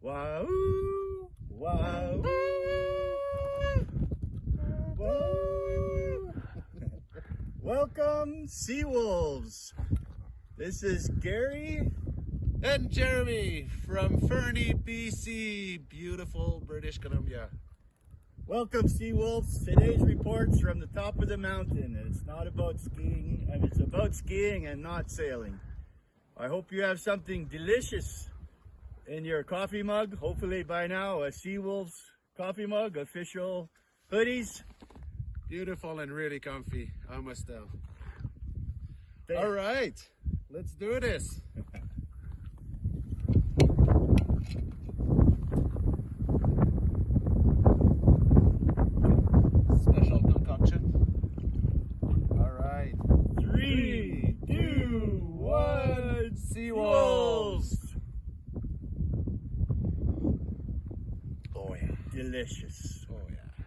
Wow! Wow! Wow! Welcome, Seawolves. This is Gary and Jeremy from Fernie, BC, beautiful British Columbia. Welcome, Seawolves. Today's report's from the top of the mountain. It's not about skiing, and it's about skiing and not sailing. I hope you have something delicious in your coffee mug. Hopefully by now a Seawolves coffee mug, official hoodies. Beautiful and really comfy, I must tell. All right, let's do this. Special concoction. All right. 3, 2, 1, Seawolves. Oh yeah, delicious. Oh yeah.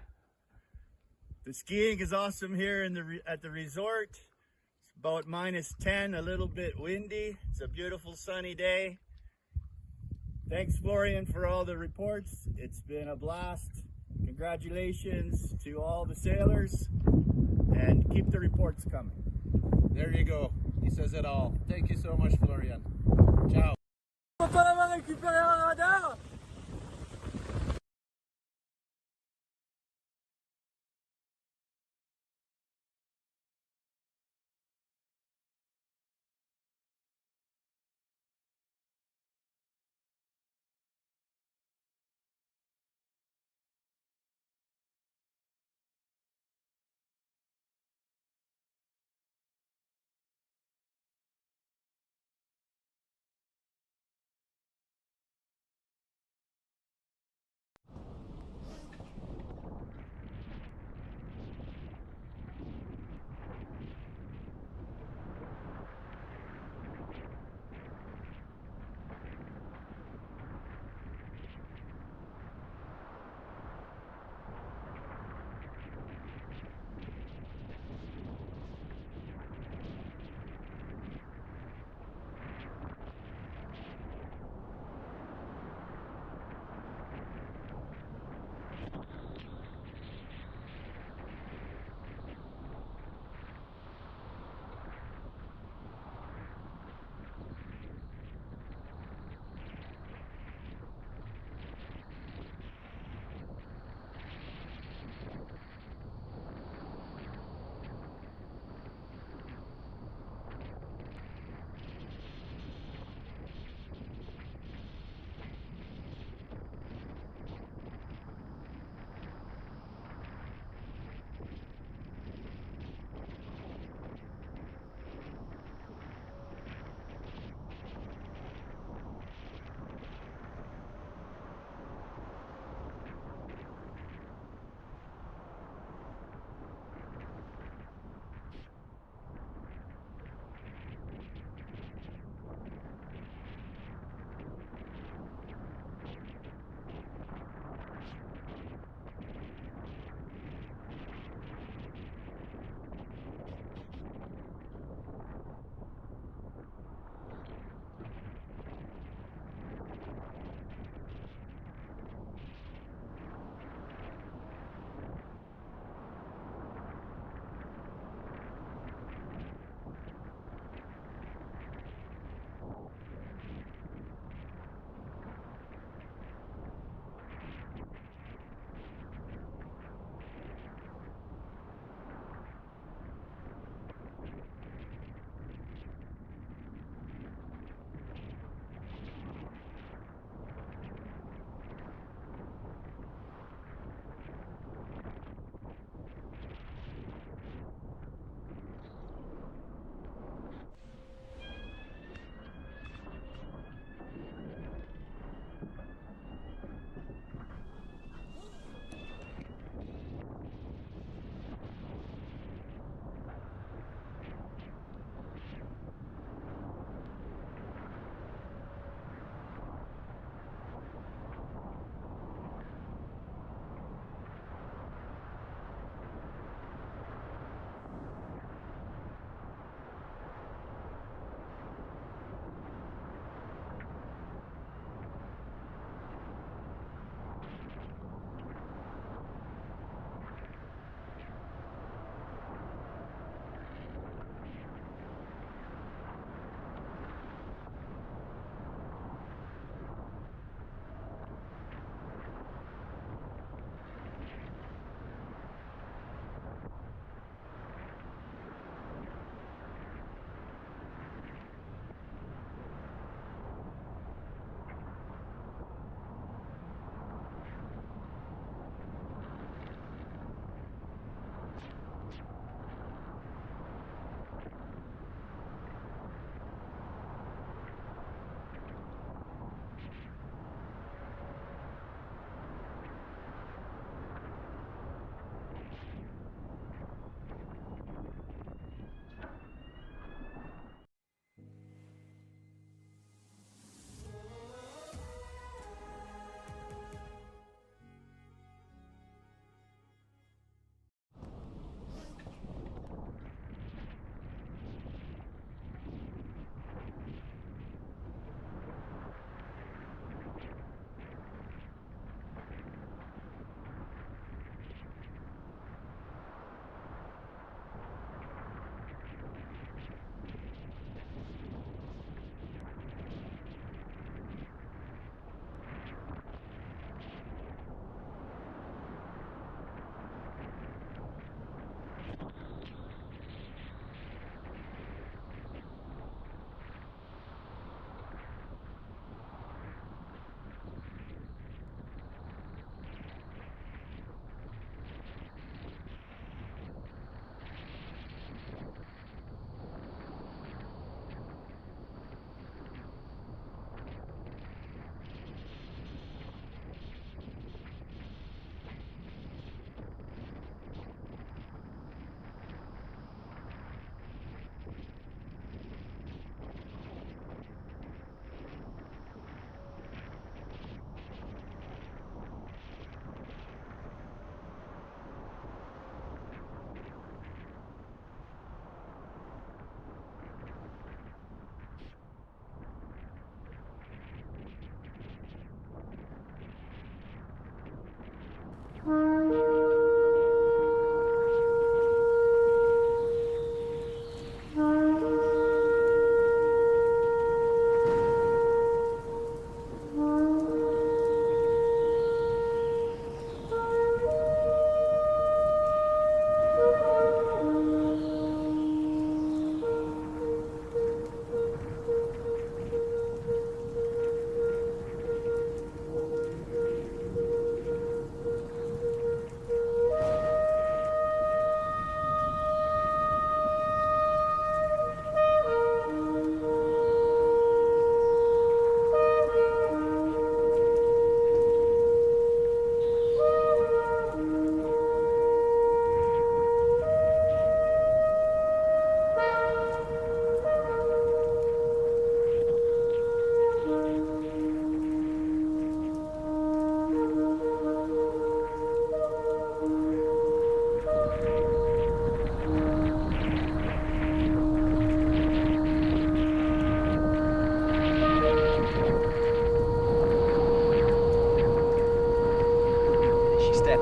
The skiing is awesome here at the resort. It's about -10, a little bit windy. It's a beautiful sunny day. Thanks, Florian, for all the reports. It's been a blast. Congratulations to all the sailors, and keep the reports coming. There you go. He says it all. Thank you so much, Florian. Ciao. On peut l'avoir récupéré un radar.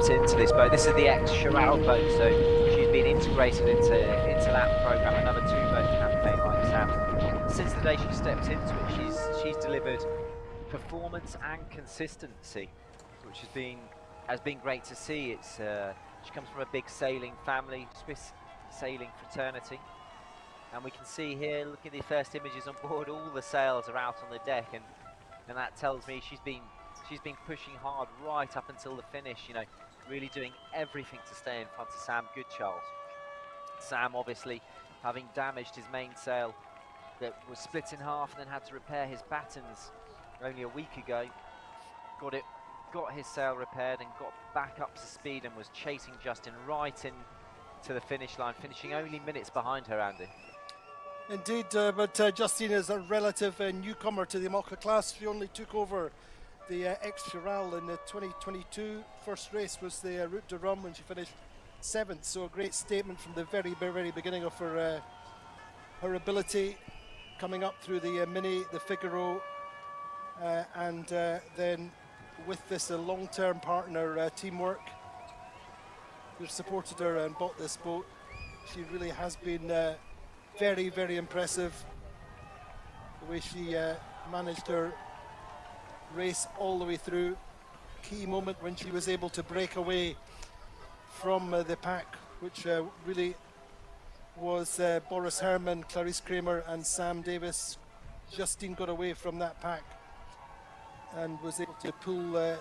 stepped into this boat. This is the ex-Chiral boat, so she's been integrated into that program, another two-boat campaign like Sam. Since the day she stepped into it, she's delivered performance and consistency, which has been great to see. It's she comes from a big sailing family, Swiss sailing fraternity, and we can see here, look at the first images on board, all the sails are out on the deck, and that tells me she's been pushing hard right up until the finish, you know, really doing everything to stay in front of Sam Goodchild. Sam obviously having damaged his mainsail that was split in half and then had to repair his battens only a week ago, got his sail repaired and got back up to speed and was chasing Justine right in to the finish line, finishing only minutes behind her, Andy. Indeed, but Justine is a relative newcomer to the IMOCA class. She only took over the ex-Chiral in the 2022. First race was the Route de Rome when she finished 7th, so a great statement from the very beginning of her ability, coming up through the Mini, the Figaro, and then with this long-term partner teamwork who supported her and bought this boat. She really has been very impressive, the way she managed her race all the way through. Key moment when she was able to break away from the pack, which really was Boris Herrmann, Clarice Kramer and Sam Davis. Justine got away from that pack and was able to pull a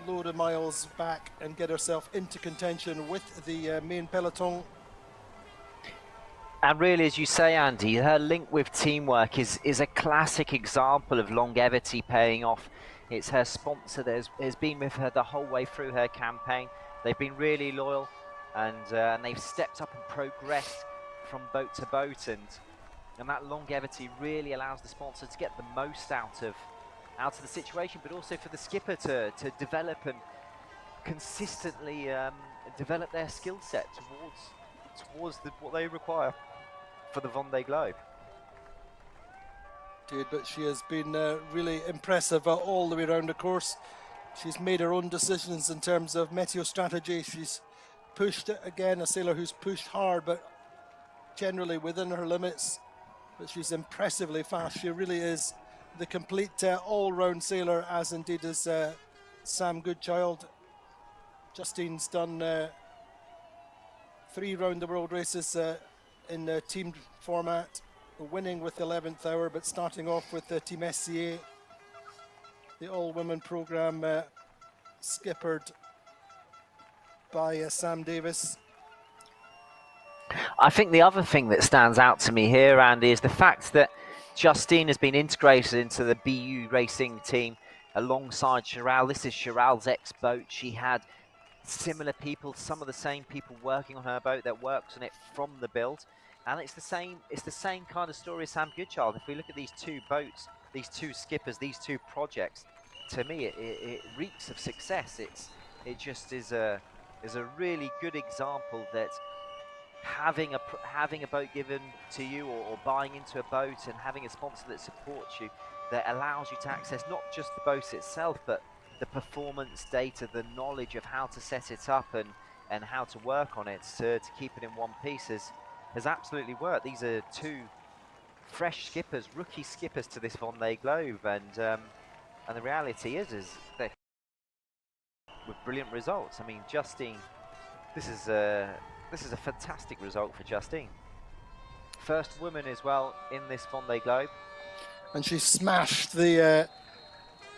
load of miles back and get herself into contention with the main peloton. And really, as you say, Andy, her link with teamwork is a classic example of longevity paying off. It's her sponsor that has been with her the whole way through her campaign. They've been really loyal, and they've stepped up and progressed from boat to boat, and that longevity really allows the sponsor to get the most out of the situation, but also for the skipper to develop and consistently develop their skill set towards what they require for the Vendée Globe. Dude, but she has been really impressive all the way around the course. She's made her own decisions in terms of meteo strategy. She's pushed, again, a sailor who's pushed hard, but generally within her limits. But she's impressively fast. She really is the complete all-round sailor, as indeed is Sam Goodchild. Justine's done 3 round-the-world races in the team format, winning with the 11th hour, but starting off with the Team SCA, the all-women program, skippered by Sam Davis. I think the other thing that stands out to me here, Andy, is the fact that Justine has been integrated into the BU racing team alongside Chiral. This is Chiral's ex-boat. She had similar people, some of the same people working on her boat that works on it from the build, and it's the same kind of story as Sam Goodchild. If we look at these two boats, these two skippers, these two projects, to me it reeks of success. It just is a really good example that having a boat given to you, or buying into a boat and having a sponsor that supports you, that allows you to access not just the boat itself, but the performance data, the knowledge of how to set it up and how to work on it to keep it in one piece has absolutely worked. These are two fresh skippers, rookie skippers to this Vendée Globe, and the reality is they're with brilliant results. I mean, Justine, this is a fantastic result for Justine. First woman as well in this Vendée Globe. And she smashed the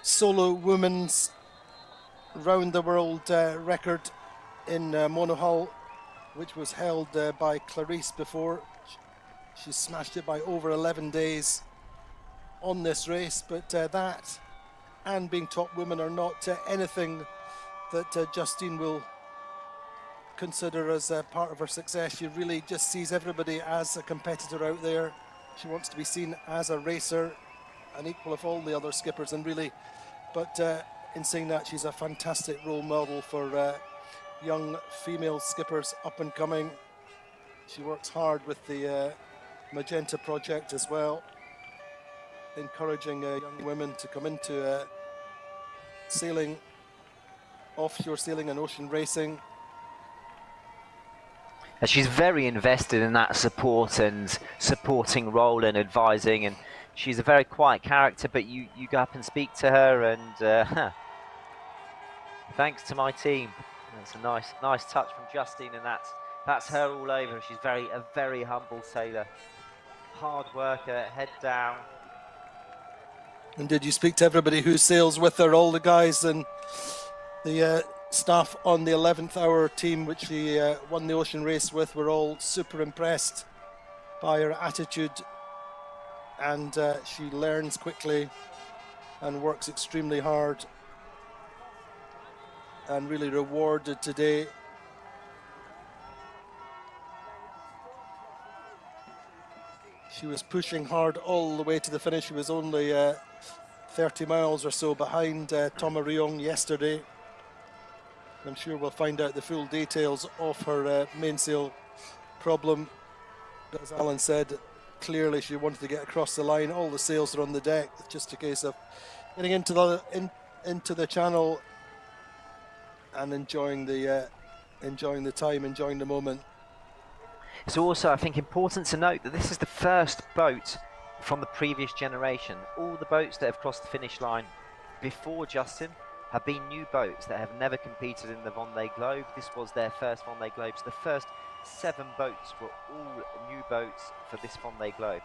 solo women's round the world record in monohull, which was held by Clarice before. She smashed it by over 11 days on this race, but that and being top woman are not anything that Justine will consider as part of her success. She really just sees everybody as a competitor out there. She wants to be seen as a racer, an equal of all the other skippers, and really, but in saying that, she's a fantastic role model for young female skippers up and coming. She works hard with the Magenta project as well, encouraging young women to come into sailing offshore sailing and ocean racing. And she's very invested in that support and supporting role and advising, and she's a very quiet character, but you go up and speak to her and thanks to my team. That's a nice touch from Justine, and that's her all over. She's a very humble sailor, hard worker, head down. And did you speak to everybody who sails with her? All the guys and the staff on the 11th hour team, which she won the ocean race with, were all super impressed by her attitude, and she learns quickly and works extremely hard, and really rewarded today. She was pushing hard all the way to the finish. She was only 30 miles or so behind Thomas Riong yesterday. I'm sure we'll find out the full details of her mainsail problem. But as Alan said, clearly she wanted to get across the line. All the sails are on the deck. It's just a case of getting into the channel and enjoying the time, enjoying the moment. It's also, I think, important to note that this is the first boat from the previous generation. All the boats that have crossed the finish line before Justine have been new boats that have never competed in the Vendée Globe. This was their first Vendée Globe. So the first 7 boats were all new boats for this Vendée Globe.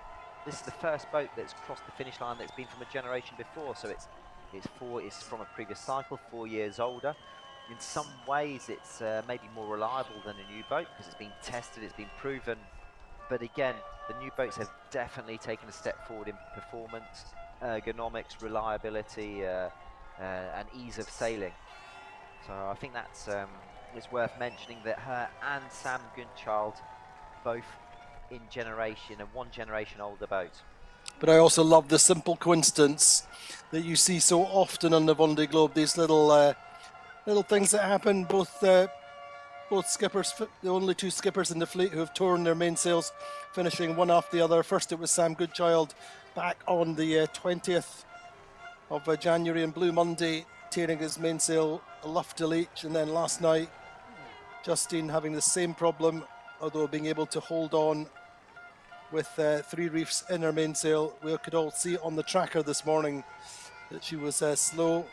This is the first boat that's crossed the finish line that's been from a generation before. So it's from a previous cycle, 4 years older. In some ways, it's maybe more reliable than a new boat because it's been tested, it's been proven. But again, the new boats have definitely taken a step forward in performance, ergonomics, reliability, and ease of sailing. So I think that's it's worth mentioning that her and Sam Goodchild both in generation and 1 generation older boat. But I also love the simple coincidence that you see so often on the Vendée Globe, these little things that happen. Both skippers, the only 2 skippers in the fleet who have torn their mainsails, finishing one after the other. First it was Sam Goodchild back on the 20th of January in Blue Monday, tearing his mainsail luff to leech, and then last night Justine having the same problem, although being able to hold on with 3 reefs in her mainsail. We could all see on the tracker this morning that she was slow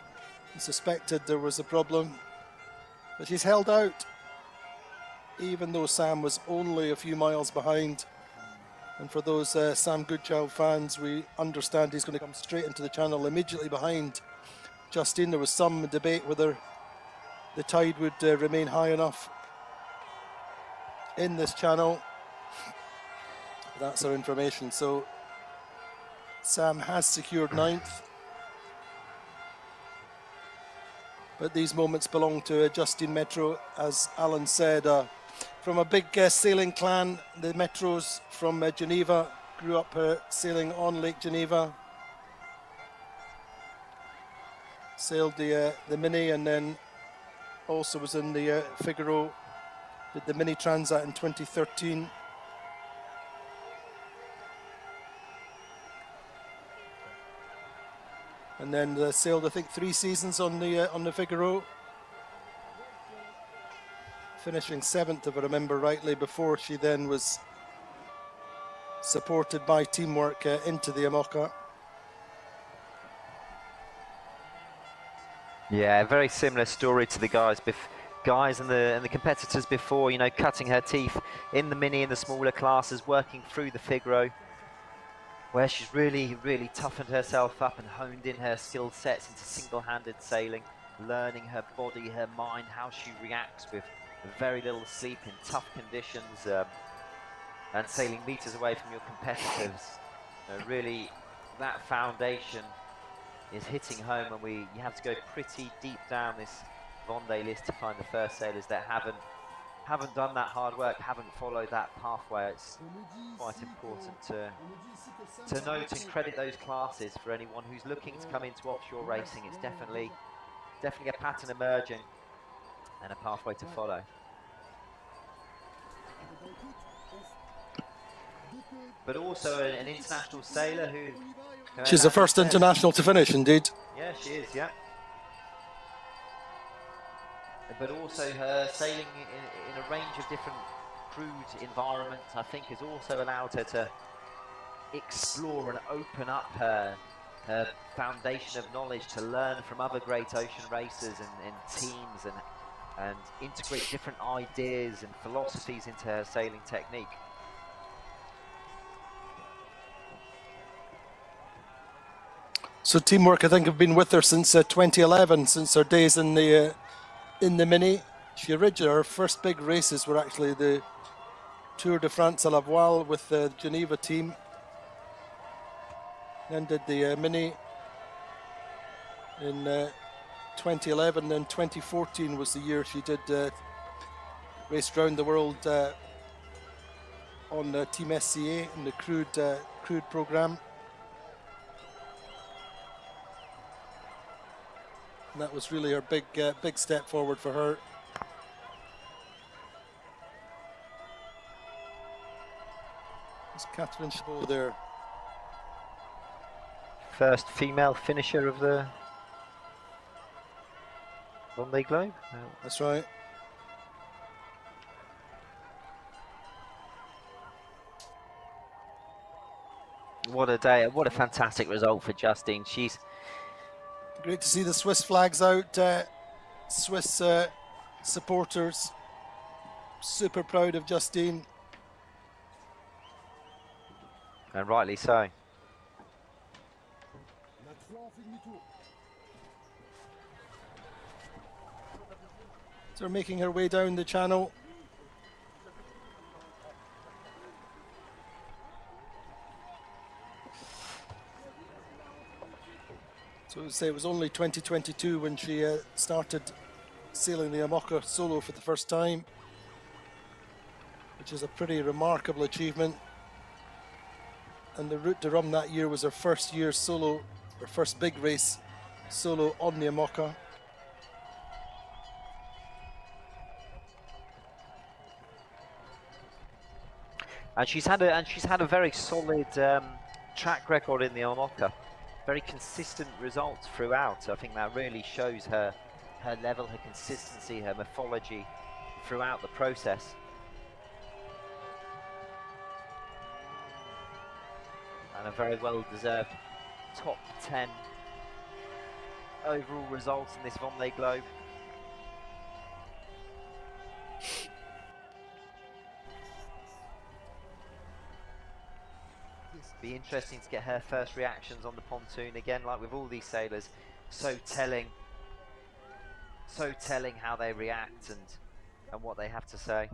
and suspected there was a problem, but she's held out even though Sam was only a few miles behind. And for those Sam Goodchild fans, we understand he's going to come straight into the channel immediately behind Justine. There was some debate whether the tide would remain high enough in this channel. That's our information. So Sam has secured 9th. But these moments belong to Justine Mettraux, as Alan said, from a big sailing clan. The Mettraux from Geneva, grew up sailing on Lake Geneva. Sailed the Mini, and then also was in the Figaro, did the Mini Transat in 2013. And then sailed, I think, 3 seasons on the Figaro, finishing 7th, if I remember rightly, before she then was supported by teamwork into the Amoca. Yeah, a very similar story to the guys and the competitors before. You know, cutting her teeth in the Mini, in the smaller classes, working through the Figaro, where she's really toughened herself up and honed in her skill sets into single-handed sailing, learning her body, her mind, how she reacts with very little sleep in tough conditions, and sailing meters away from your competitors. Really, that foundation is hitting home, and you have to go pretty deep down this Vendée list to find the first sailors that haven't done that hard work, haven't followed that pathway. It's quite important to note and credit those classes for anyone who's looking to come into offshore racing. It's definitely a pattern emerging and a pathway to follow. But also an international sailor who... She's the first international to finish, indeed. Yeah, she is, yeah. but also her sailing in a range of different crude environments, I think, has also allowed her to explore and open up her foundation of knowledge to learn from other great ocean racers and teams and integrate different ideas and philosophies into her sailing technique. So teamwork, I think, have been with her since 2011, since her days in the Mini. Her first big races were actually the Tour de France à la Voile with the Geneva team. Then did the Mini in 2011. Then 2014 was the year she did raced around the world on Team SCA in the crude program. And that was really her big step forward for her. There's Catherine Chabot there. First female finisher of the Vendée Globe. That's right. What a day, what a fantastic result for Justine. She's great to see the Swiss flags out, Swiss supporters super proud of Justine. And rightly so. So we're making her way down the channel. So I say it was only 2022 when she started sailing the Amoca solo for the first time, which is a pretty remarkable achievement. And the Route de Rome that year was her first year solo, her first big race solo on the Amoca. And she's had a very solid track record in the Amoca. Very consistent results throughout. I think that really shows her level, her consistency, her morphology throughout the process. And a very well-deserved top 10 overall results in this Vendée Globe. Be interesting to get her first reactions on the pontoon again, like with all these sailors. So telling how they react and what they have to say.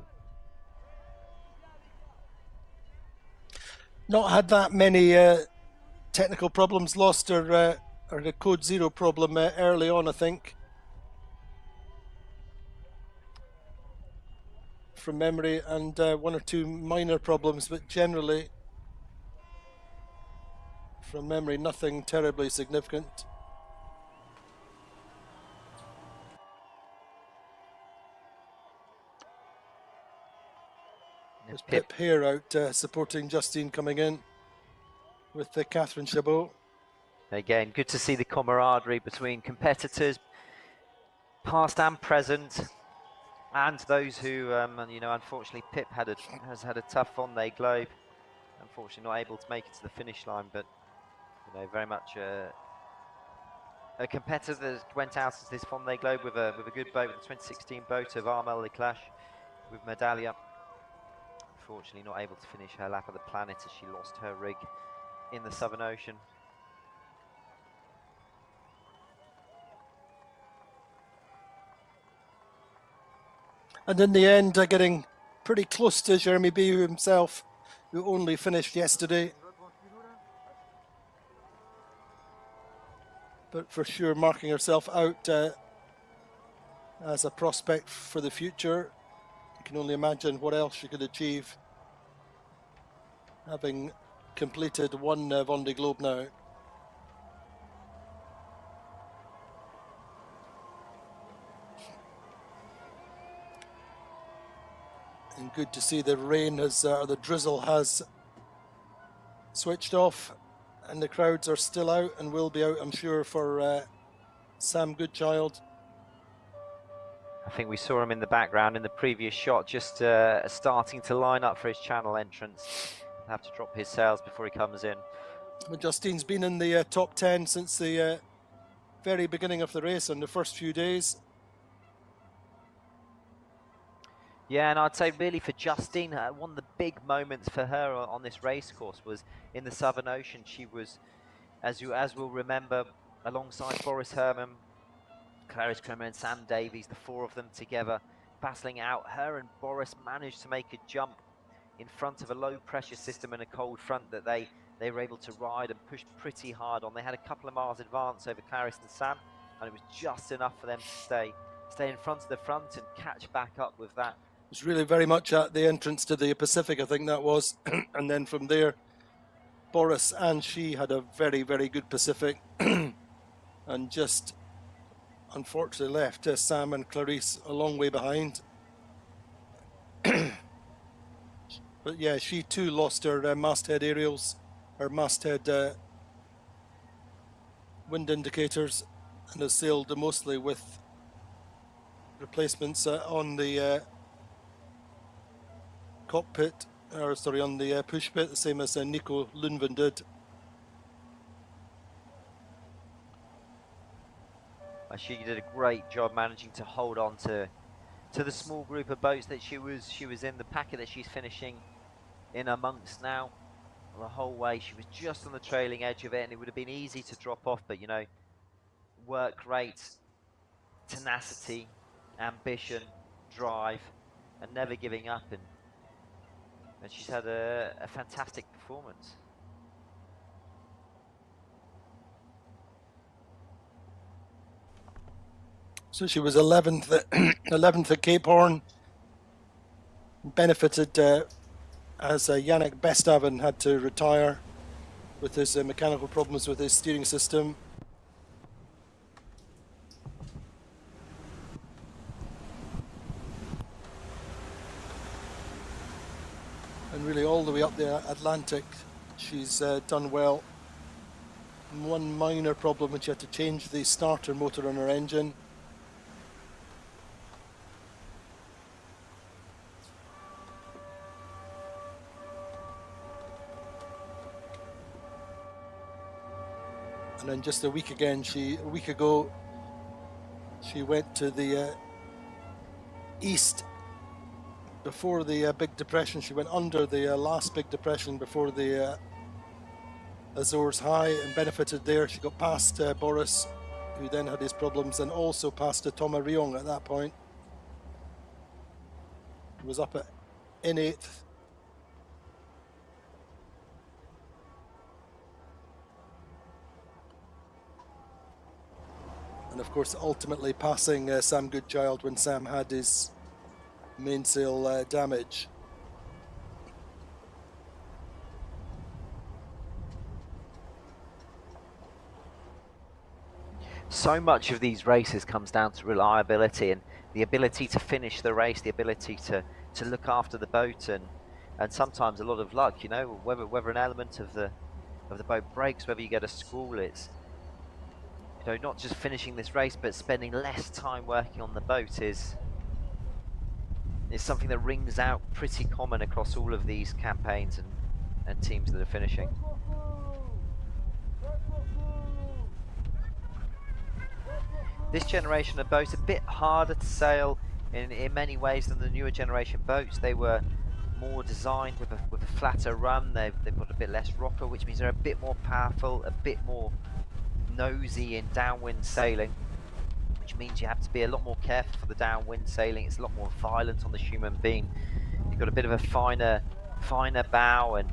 Not had that many technical problems. Lost her the code 0 problem early on, I think, from memory, and one or two minor problems, but generally, from memory, nothing terribly significant. There's Pip here out supporting Justine coming in with Catherine Chabot. Again, good to see the camaraderie between competitors, past and present, and those who, you know, unfortunately Pip has had a tough Vendée Globe. Unfortunately, not able to make it to the finish line, but you know, very much a competitor that went out as this Vendée Globe with a good boat, with the 2016 boat of Armel Leclache with Medallia. Unfortunately, not able to finish her lap of the planet as she lost her rig in the Southern Ocean. And in the end, getting pretty close to Jeremy Biou himself, who only finished yesterday. But for sure marking herself out as a prospect for the future. You can only imagine what else she could achieve, having completed one Vendée Globe now. And good to see the rain has, or the drizzle has switched off, and the crowds are still out and will be out, I'm sure, for Sam Goodchild. I think we saw him in the background in the previous shot, just starting to line up for his channel entrance. He'll have to drop his sails before he comes in. Well, Justine's been in the top 10 since the very beginning of the race on the first few days. Yeah, and I'd say really for Justine, one of the big moments for her on this race course was in the Southern Ocean. She was, as we'll remember, alongside Boris Herrmann, Clarisse Kremer and Sam Davies, the four of them together, battling out. Her and Boris managed to make a jump in front of a low pressure system and a cold front that they were able to ride and push pretty hard on. They had a couple of miles advance over Clarisse and Sam, and it was just enough for them to stay in front of the front and catch back up with that. It was really very much at the entrance to the Pacific, I think that was. And then from there, Boris and she had a very, very good Pacific. And just unfortunately left Sam and Clarisse a long way behind. But yeah, she too lost her masthead aerials, her masthead wind indicators, and has sailed mostly with replacements on the cockpit, or sorry, on the push bit, the same as Nico Lundven did. She did a great job managing to hold on to the small group of boats that she was in, the packet that she's finishing in amongst now. The whole way she was just on the trailing edge of it, and it would have been easy to drop off, but you know, work rate, tenacity, ambition, drive, and never giving up, and she's had a fantastic performance. So she was 11th at Cape Horn, benefited as Yannick Bestaven had to retire with his mechanical problems with his steering system. And really all the way up the Atlantic, she's done well. One minor problem when she had to change the starter motor on her engine. And then just a week ago, she went to the east before the Big Depression. She went under the last Big Depression before the Azores High and benefited there. She got past Boris, who then had his problems, and also past Thomas Riong at that point. He was up in 8th. And of course, ultimately passing Sam Goodchild when Sam had his mainsail damage. So much of these races comes down to reliability and the ability to finish the race, the ability to look after the boat, and sometimes a lot of luck. You know, whether an element of the boat breaks, whether you get a squall, it's, you know, not just finishing this race, but spending less time working on the boat is something that rings out pretty common across all of these campaigns and teams that are finishing. This generation of boats a bit harder to sail in many ways than the newer generation boats. They were more designed with a flatter run. They've got a bit less rocker, which means they're a bit more powerful, a bit more nosy in downwind sailing, which means you have to be a lot more careful for the downwind sailing. It's a lot more violent on the Schumann beam. You've got a bit of a finer bow, and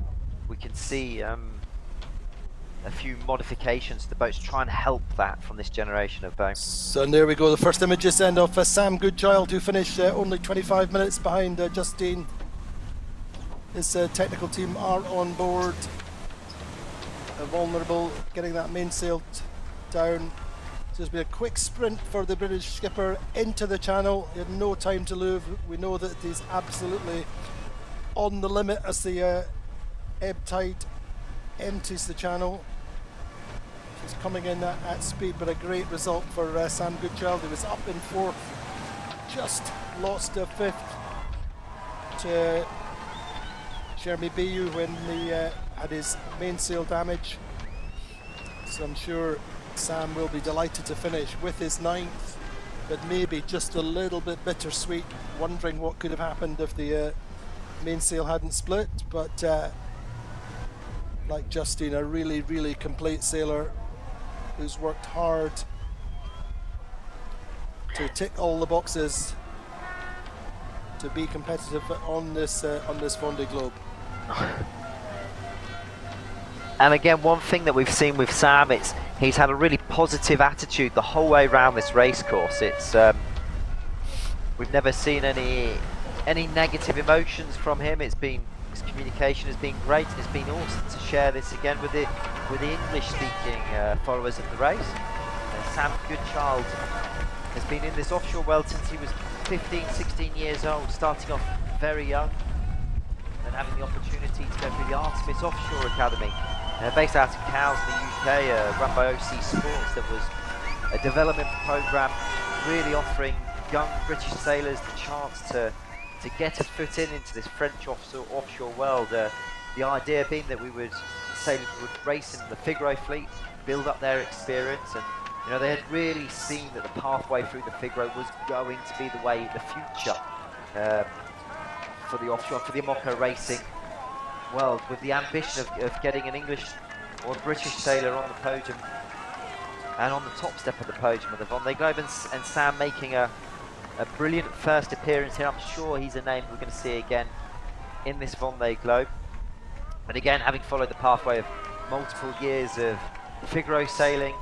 we can see a few modifications to the boats to try and help that from this generation of boat. So there we go, the first images end of Sam Goodchild, who finished only 25 minutes behind Justine. His technical team are on board. Vulnerable, getting that mainsail down. So there's been a quick sprint for the British skipper into the channel. He had no time to lose. We know that he's absolutely on the limit as the ebb tide empties the channel. She's coming in at speed, but a great result for Sam Goodchild. He was up in 4th just lost a fifth to Jeremy Biu when he had his mainsail damage. So I'm sure Sam will be delighted to finish with his ninth, but maybe just a little bit bittersweet, wondering what could have happened if the mainsail hadn't split. But like Justine, a really, really complete sailor who's worked hard to tick all the boxes to be competitive on this Vendée Globe. And again, one thing that we've seen with Sam, he's had a really positive attitude the whole way around this race course. We've never seen any negative emotions from him. His communication has been great. It's been awesome to share this again with the English-speaking followers of the race. Sam Goodchild has been in this offshore world since he was 15, 16 years old, starting off very young and having the opportunity to go through the Artemis Offshore Academy, based out of Cowes in the UK, run by OC Sports. That was a development programme really offering young British sailors the chance to get a foot into this French offshore world. The idea being that sailors would race in the Figaro fleet, build up their experience, and they had really seen that the pathway through the Figaro was going to be the future for the offshore, for the Moco racing world, with the ambition of getting an English or British sailor on the podium and on the top step of the podium of the Vendée Globe, and Sam making a brilliant first appearance here. I'm sure he's a name we're going to see again in this Vendée Globe. But again, having followed the pathway of multiple years of Figaro sailing,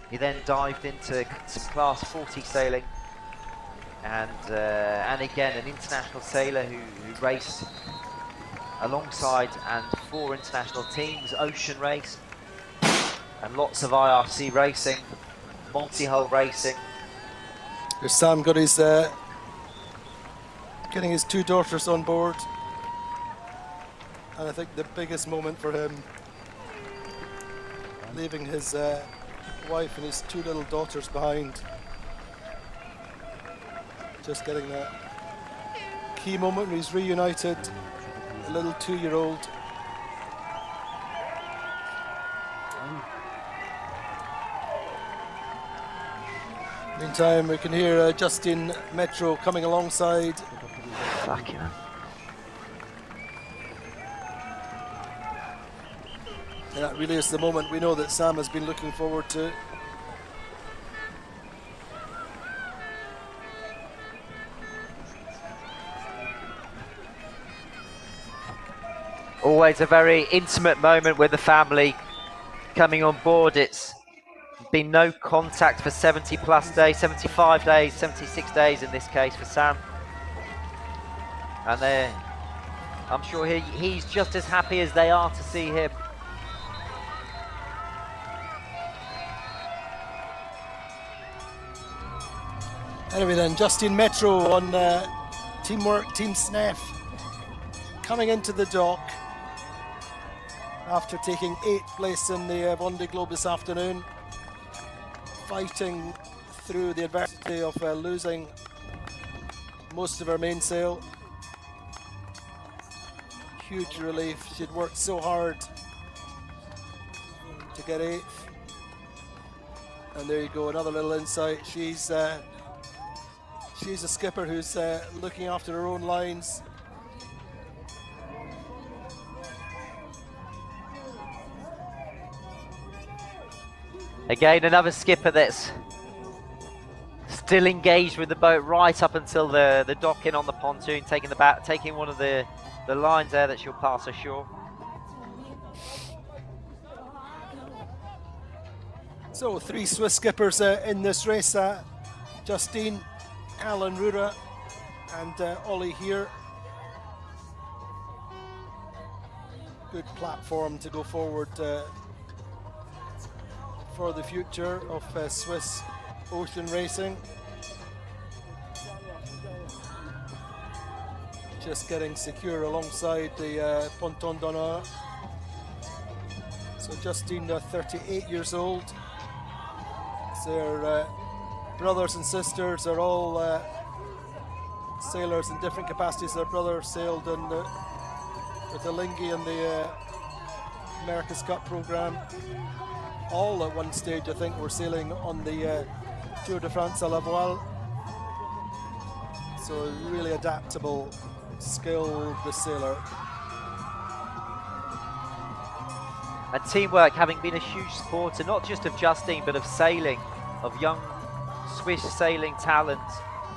he then dived into some Class 40 sailing, and again an international sailor who raced alongside and for international teams, ocean race, and lots of IRC racing, multi-hull racing. There's Sam got his getting his two daughters on board, and I think the biggest moment for him, leaving his wife and his two little daughters behind, just getting that key moment where he's reunited a little 2-year-old. Meantime, we can hear Justine Mettraux coming alongside. Fuck yeah. And that really is the moment we know that Sam has been looking forward to. Always a very intimate moment with the family coming on board. It's been no contact for 70 plus days, 75 days, 76 days in this case for Sam. And I'm sure he's just as happy as they are to see him. Anyway then, Justine Mettraux on Teamwork Team SNEF coming into the dock after taking 8th place in the Vendée Globe this afternoon, fighting through the adversity of losing most of her mainsail. Huge relief. She'd worked so hard to get 8th, and there you go, another little insight. She's a skipper who's looking after her own lines. Again, another skipper that's still engaged with the boat right up until the docking on the pontoon, taking one of the lines there that she'll pass ashore. So 3 Swiss skippers in this race: Justine, Alan Rura, and Ollie here. Good platform to go forward for the future of Swiss ocean racing. Just getting secure alongside the Ponton d'Honneur. So Justine, 38 years old. So her brothers and sisters are all sailors in different capacities. Their brother sailed in with the Lingy in the America's Cup program. All at one stage, I think, were sailing on the Tour de France à la voile. So really adaptable, skilled sailor. And teamwork having been a huge supporter, not just of Justine, but of sailing, of young Swiss sailing talent.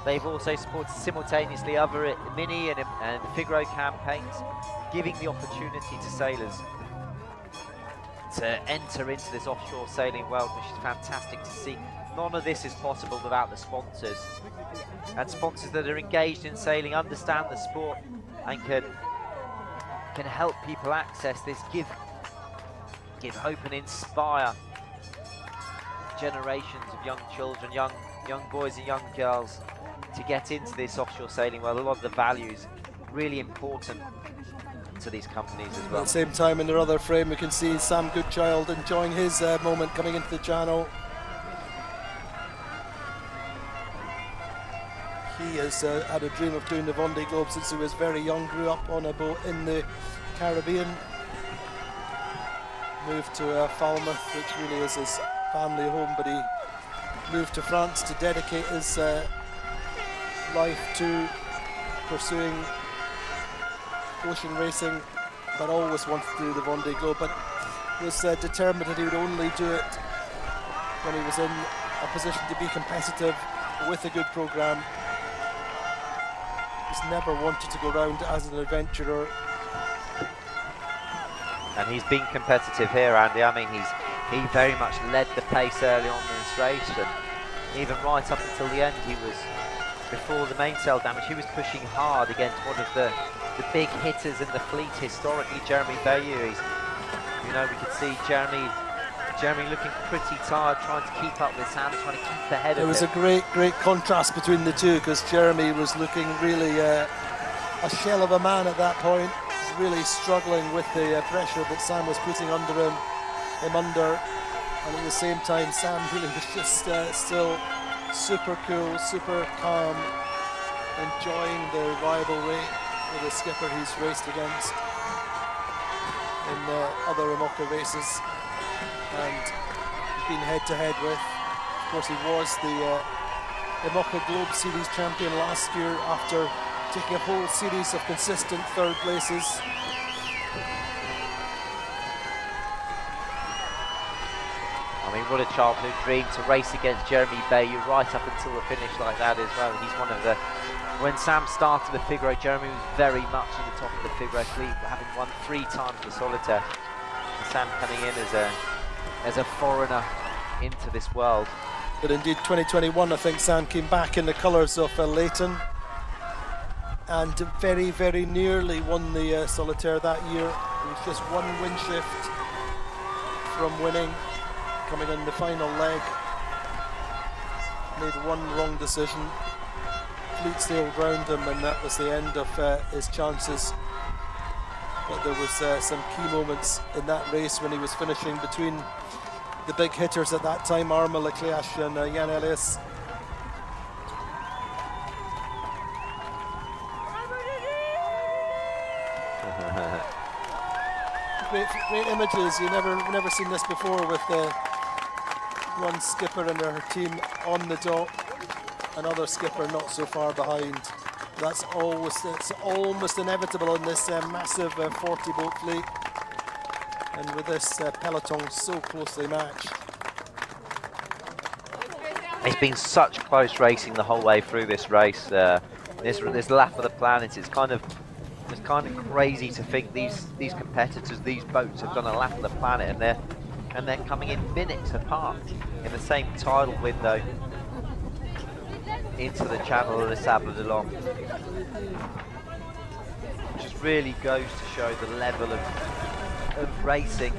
They've also supported simultaneously other mini and Figaro campaigns, giving the opportunity to sailors to enter into this offshore sailing world, which is fantastic to see. None of this is possible without the sponsors, and sponsors that are engaged in sailing, understand the sport, and can help people access this, give hope and inspire generations of young children, young boys and young girls to get into this offshore sailing world. A lot of the values really important to these companies as well. At the same time, in the other frame, we can see Sam Goodchild enjoying his moment coming into the channel. He has had a dream of doing the Vendée Globe since he was very young, grew up on a boat in the Caribbean, moved to Falmouth, which really is his family home, but he moved to France to dedicate his life to pursuing ocean racing, but always wanted to do the Vendée Globe, but was determined that he would only do it when he was in a position to be competitive with a good program. He's never wanted to go around as an adventurer. And he's been competitive here, Andy. I mean, he very much led the pace early on in this race, and even right up until the end, he was, before the mainsail damage, he was pushing hard against one of the big hitters in the fleet historically, Jeremy Bayou. You know, we could see Jeremy looking pretty tired, trying to keep up with Sam, trying to keep ahead of him. There was a great contrast between the two, because Jeremy was looking really a shell of a man at that point, really struggling with the pressure that Sam was putting him under, and at the same time Sam really was just still super cool, super calm, enjoying the rival rate with the skipper he's raced against in other IMOCA races and been head to head with. Of course, he was the IMOCA Globe Series champion last year after taking a whole series of consistent third places. I mean, what a childhood dream to race against Jeremy Bayou right up until the finish like that as well. He's one of the, when Sam started the Figaro, Jeremy was very much in the top of the Figaro fleet, having won 3 times the Solitaire. And Sam coming in as a foreigner into this world. But indeed, 2021, I think Sam came back in the colours of Leighton and very, very nearly won the Solitaire that year. It was just one wind shift from winning, coming in the final leg. Made one wrong decision. Fleet sailed round him, and that was the end of his chances. But there was some key moments in that race when he was finishing between the big hitters at that time, Arma Leclerc and Jan Elias. Great images. You never seen this before, with one skipper and her team on the dock, another skipper not so far behind. It's almost inevitable in this massive 40 boat fleet, and with this peloton so closely matched. It's been such close racing the whole way through this race. This lap of the planet, it's kind of crazy to think these competitors, these boats have done a lap of the planet, and they're coming in minutes apart in the same tidal window into the channel of the Sable de l'Homme. Which just really goes to show the level of racing.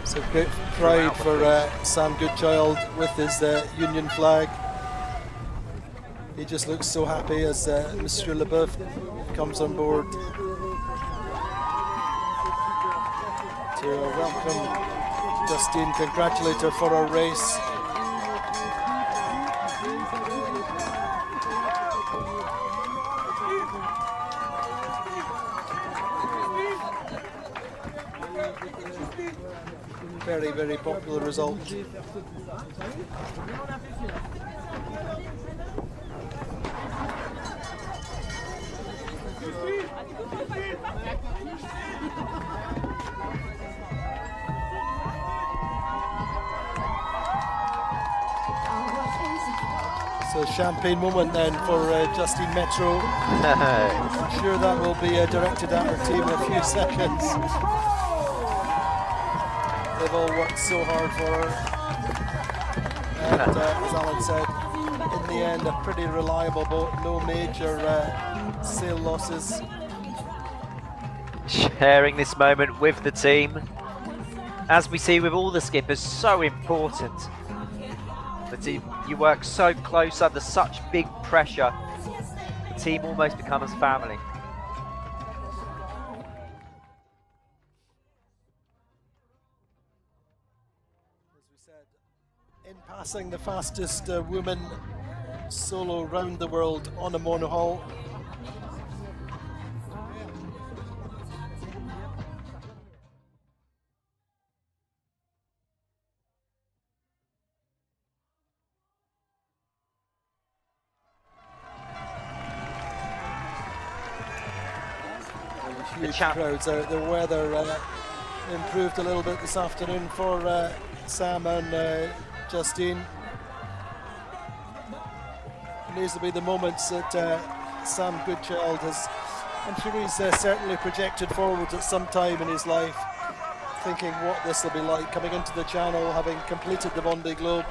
So great pride for Sam Goodchild with his Union flag. He just looks so happy as Monsieur Leboeuf comes on board to welcome Justine, congratulate her for her race. Very, very popular result. So champagne moment then for Justine Mettraux. I'm sure that will be directed at her team in a few seconds. They've all worked so hard for her. And as Alan said, in the end, a pretty reliable boat, no major sail losses. Sharing this moment with the team. As we see with all the skippers, so important. The team, you work so close under such big pressure. The team almost becomes family. As we said, in passing, the fastest woman solo round the world on a monohull. Huge crowds out. The weather improved a little bit this afternoon for Sam and Justine. And these will be the moments that Sam Goodchild has, I'm sure he's certainly projected forwards at some time in his life, thinking what this will be like coming into the channel, having completed the Vendée Globe.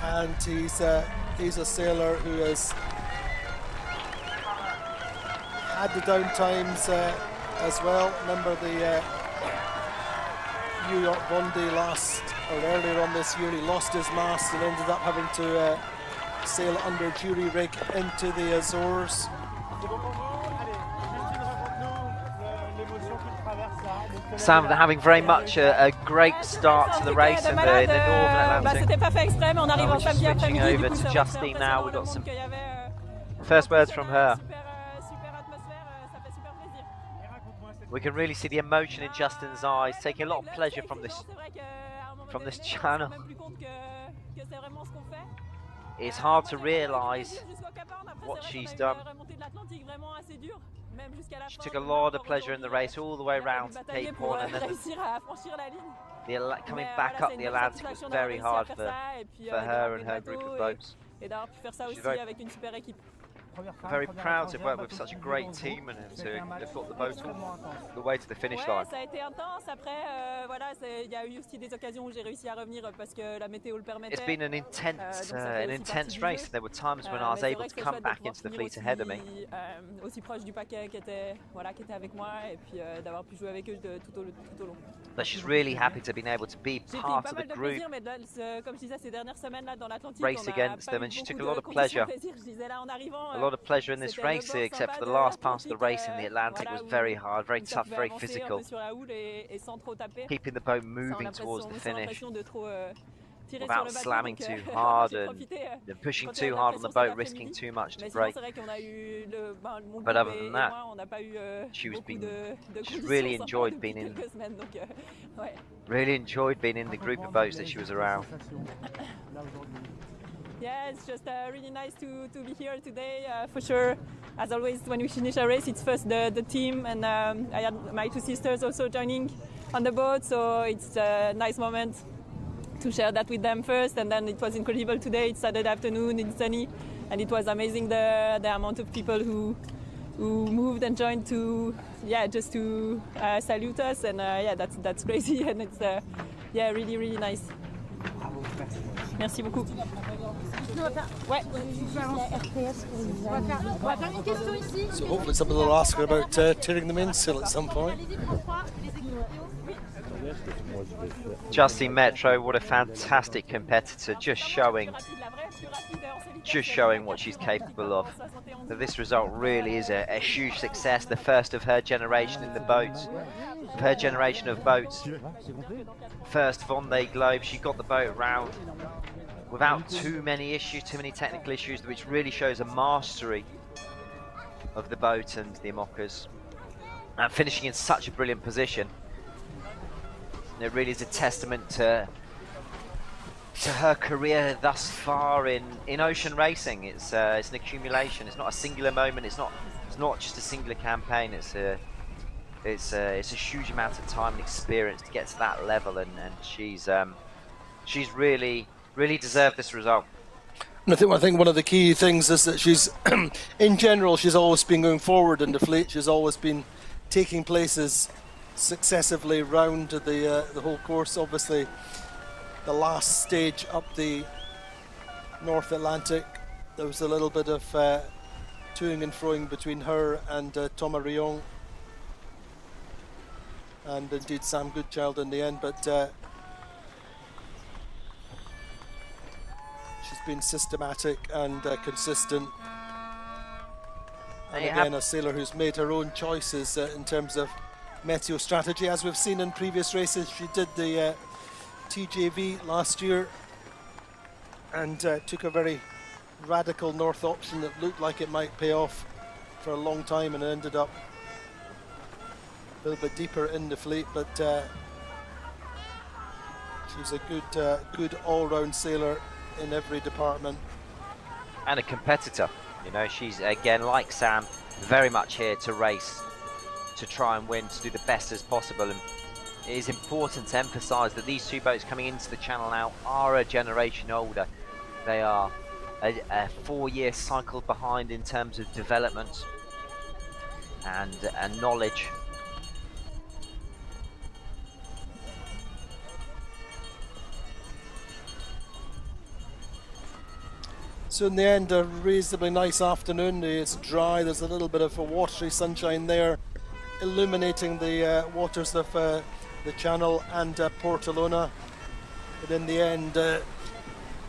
And he's a sailor who has had the down times as well. Remember the New York Vendée earlier on this year, he lost his mast and ended up having to sail under jury rig into the Azores. Sam having very much a great start to the race in the Northern Atlantic. Switching over to Justine now, we've got some first words from her. We can really see the emotion in Justine's eyes, taking a lot of pleasure from this channel. It's hard to realise what she's done. She took a lot of pleasure in the race all the way around to Cape Horn, and then coming back up the Atlantic was very hard for her and her group of boats. She's very proud to work with such a great team and to have got the boat all the way to the finish line. It's been an intense race. There were times when I was able to come back into the fleet ahead of me. But she's really happy to have been able to be part of the group, race against them, and she took a lot of pleasure. A lot of pleasure in this race, except for the last part of the race in the Atlantic was very hard, very tough, very physical. Keeping the boat moving towards the finish without slamming too hard and pushing too hard on the boat, risking too much to break. But other than that, she's really enjoyed being in the group of boats that she was around. Yeah, it's just really nice to be here today. For sure, as always, when we finish a race, it's first the team, and I had my two sisters also joining on the boat, so it's a nice moment to share that with them first. And then it was incredible today. It's Saturday afternoon, it's sunny, and it was amazing the amount of people who moved and joined to just to salute us, and that's crazy, and it's really, really nice. Merci beaucoup. So hopefully somebody will ask her about tearing the mainsail at some point. Justine Mettraux, what a fantastic competitor, just showing what she's capable of. But this result really is a huge success, the first of her generation in the boats, her generation of boats. First Vendée Globe, she got the boat around without too many technical issues, which really shows a mastery of the boat and the Imokas. and finishing in such a brilliant position. And it really is a testament to her career thus far in ocean racing. It's an accumulation. It's not a singular moment. It's not just a singular campaign. It's a huge amount of time and experience to get to that level, and she's really deserved this result. And I think one of the key things is that she's, in general, she's always been going forward in the fleet. She's always been taking places successively round the whole course. Obviously, the last stage up the North Atlantic, there was a little bit of toing and froing between her and Thomas Rion, and indeed Sam Goodchild in the end, but she's been systematic and consistent. And again, a sailor who's made her own choices in terms of meteo strategy. As we've seen in previous races, she did the TJV last year and took a very radical north option that looked like it might pay off for a long time, and ended up a little bit deeper in the fleet. But she's a good all-round sailor in every department. And a competitor. You know, she's, again, like Sam, very much here to race, to try and win, to do the best as possible. And it is important to emphasise that these two boats coming into the channel now are a generation older. They are a 4-year cycle behind in terms of development and knowledge. So in the end, a reasonably nice afternoon. It's dry, there's a little bit of a watery sunshine there, illuminating the waters of the channel and Port Alona. But in the end,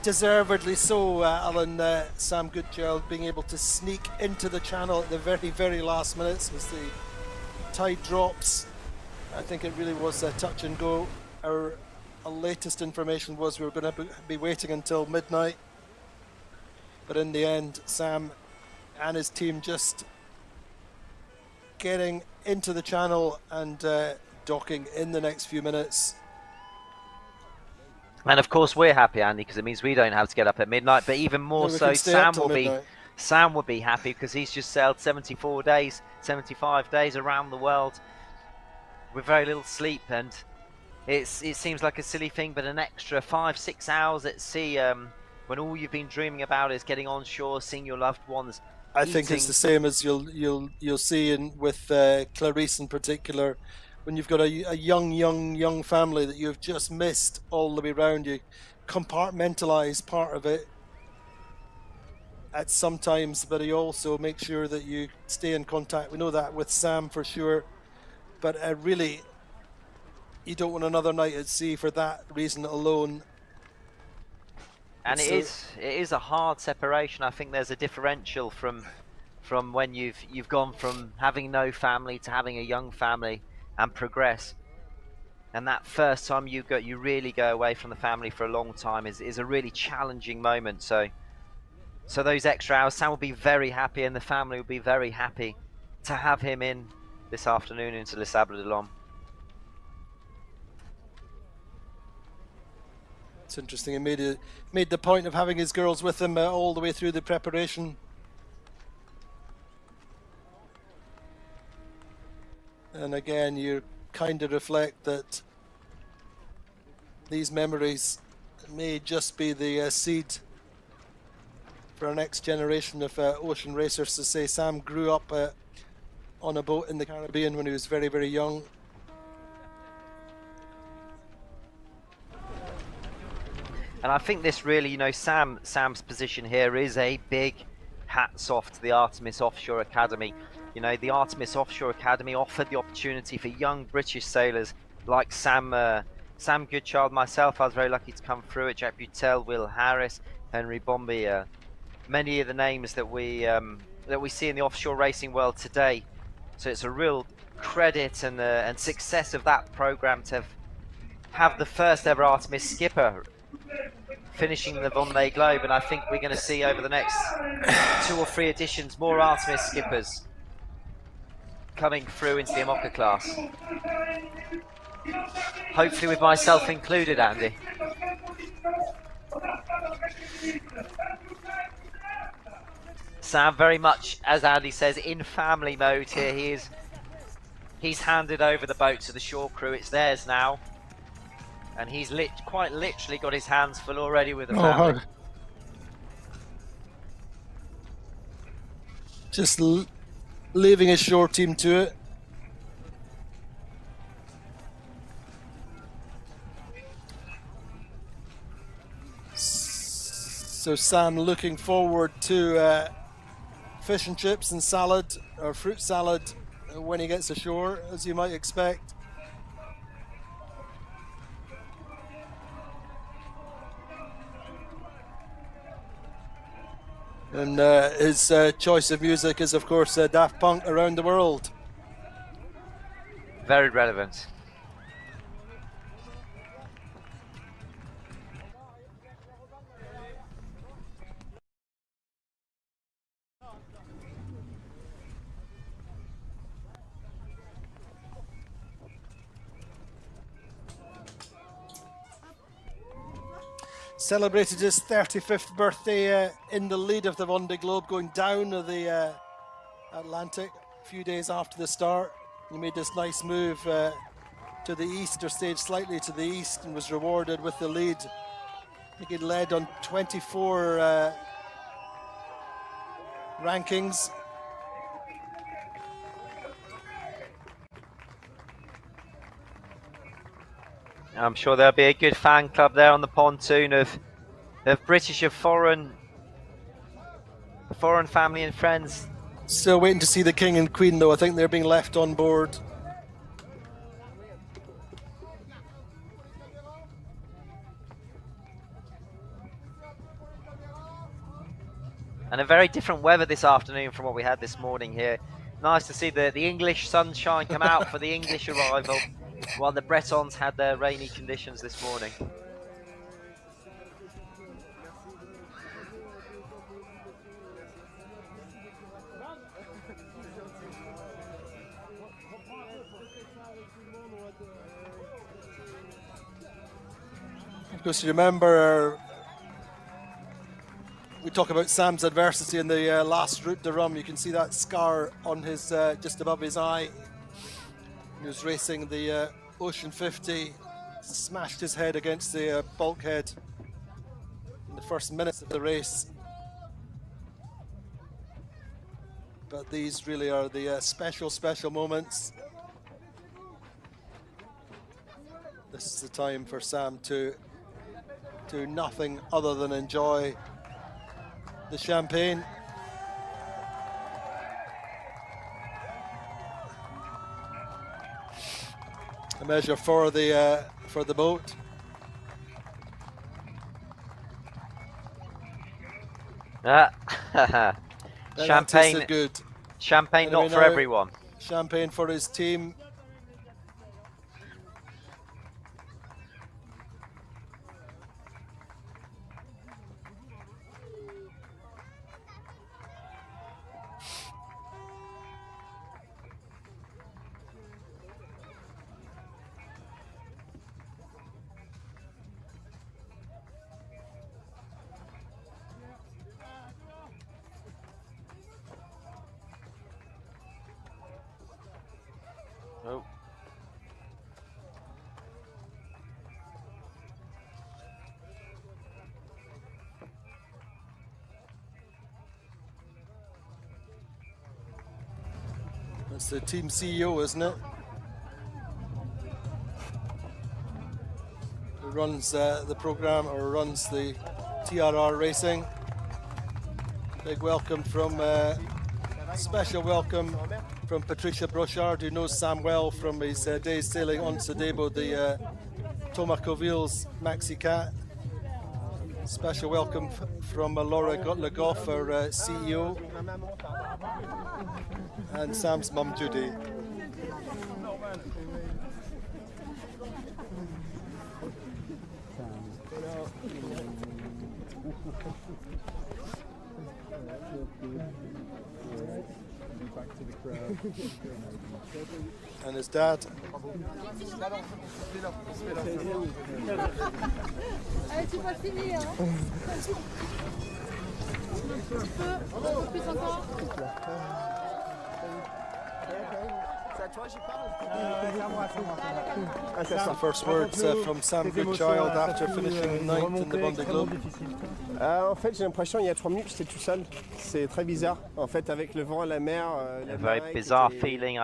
deservedly so, Alan, Sam Goodchild being able to sneak into the channel at the very, very last minutes as the tide drops. I think it really was a touch and go. Our latest information was we were going to be waiting until midnight. But in the end, Sam and his team just getting into the channel and docking in the next few minutes. And of course we're happy, Andy, because it means we don't have to get up at midnight. But even more so, Sam will be happy because he's just sailed 74 days, 75 days around the world with very little sleep, and it seems like a silly thing, but an extra 5-6 hours at sea. When all you've been dreaming about is getting on shore, seeing your loved ones. I think it's the same as you'll see with Clarice in particular. When you've got a young family that you've just missed all the way around, you compartmentalise part of it at some times, but you also make sure that you stay in contact. We know that with Sam for sure, but really, you don't want another night at sea for that reason alone. And it is a hard separation. I think there's a differential from when you've gone from having no family to having a young family and progress. And that first time you really go away from the family for a long time is a really challenging moment. So those extra hours, Sam will be very happy, and the family will be very happy to have him in this afternoon into Les Sables d'Olonne. It's interesting. He made the point of having his girls with him all the way through the preparation. And again, you kind of reflect that these memories may just be the seed for our next generation of ocean racers. To say Sam grew up on a boat in the Caribbean when he was very, very young. And I think this really, you know, Sam's position here is a big hats off to the Artemis Offshore Academy. You know, the Artemis Offshore Academy offered the opportunity for young British sailors like Sam Goodchild, myself. I was very lucky to come through it. Jack Butel, Will Harris, Henry Bombay, many of the names that we see in the offshore racing world today. So it's a real credit and success of that program to have the first ever Artemis skipper finishing the Vendée Globe, and I think we're going to see over the next 2 or 3 editions more Artemis skippers. coming through into the Imoca class. Hopefully with myself included, Andy. Sam very much, as Andy says, in family mode here. He's handed over the boat to the shore crew. It's theirs now. And he's quite literally got his hands full already with the family. Just leaving his shore team to it. So Sam looking forward to fish and chips and salad, or fruit salad, when he gets ashore, as you might expect. And his choice of music is, of course, Daft Punk, Around the World. Very relevant. Celebrated his 35th birthday in the lead of the Vendée Globe, going down to the Atlantic a few days after the start. He made this nice move to the east, or stayed slightly to the east, and was rewarded with the lead. I think he led on 24 rankings. I'm sure there'll be a good fan club there on the pontoon of British or foreign family and friends. Still waiting to see the King and Queen, though. I think they're being left on board. And a very different weather this afternoon from what we had this morning here. Nice to see the English sunshine come out for the English arrival, while the Bretons had their rainy conditions this morning. Because you remember, we talk about Sam's adversity in the last Route de Rhum. You can see that scar on his just above his eye. He was racing the Ocean 50, smashed his head against the bulkhead in the first minutes of the race. But these really are the special moments. This is the time for Sam to do nothing other than enjoy the champagne. A measure for the boat. Champagne, good. Champagne Anyway, not for now, everyone. Champagne for his team. Oh. That's the team CEO, isn't it? Who runs the program, or runs the TRR racing. Big welcome from, special welcome from Patricia Brochard, who knows Sam well from his days sailing on Sodebo, the Thomas Coville's Maxi Cat. Special welcome from Laura Le Goff, our CEO, and Sam's mum, Judy. And his dad. Allez, tu peux finir. Un peu plus encore. That's the first words from Sam Goodchild after finishing 9th in the Vendée Globe. En fait, j'ai l'impression il y a 3 minutes j'étais tout seul. C'est très bizarre. En fait, avec le vent, la mer. A very bizarre feeling.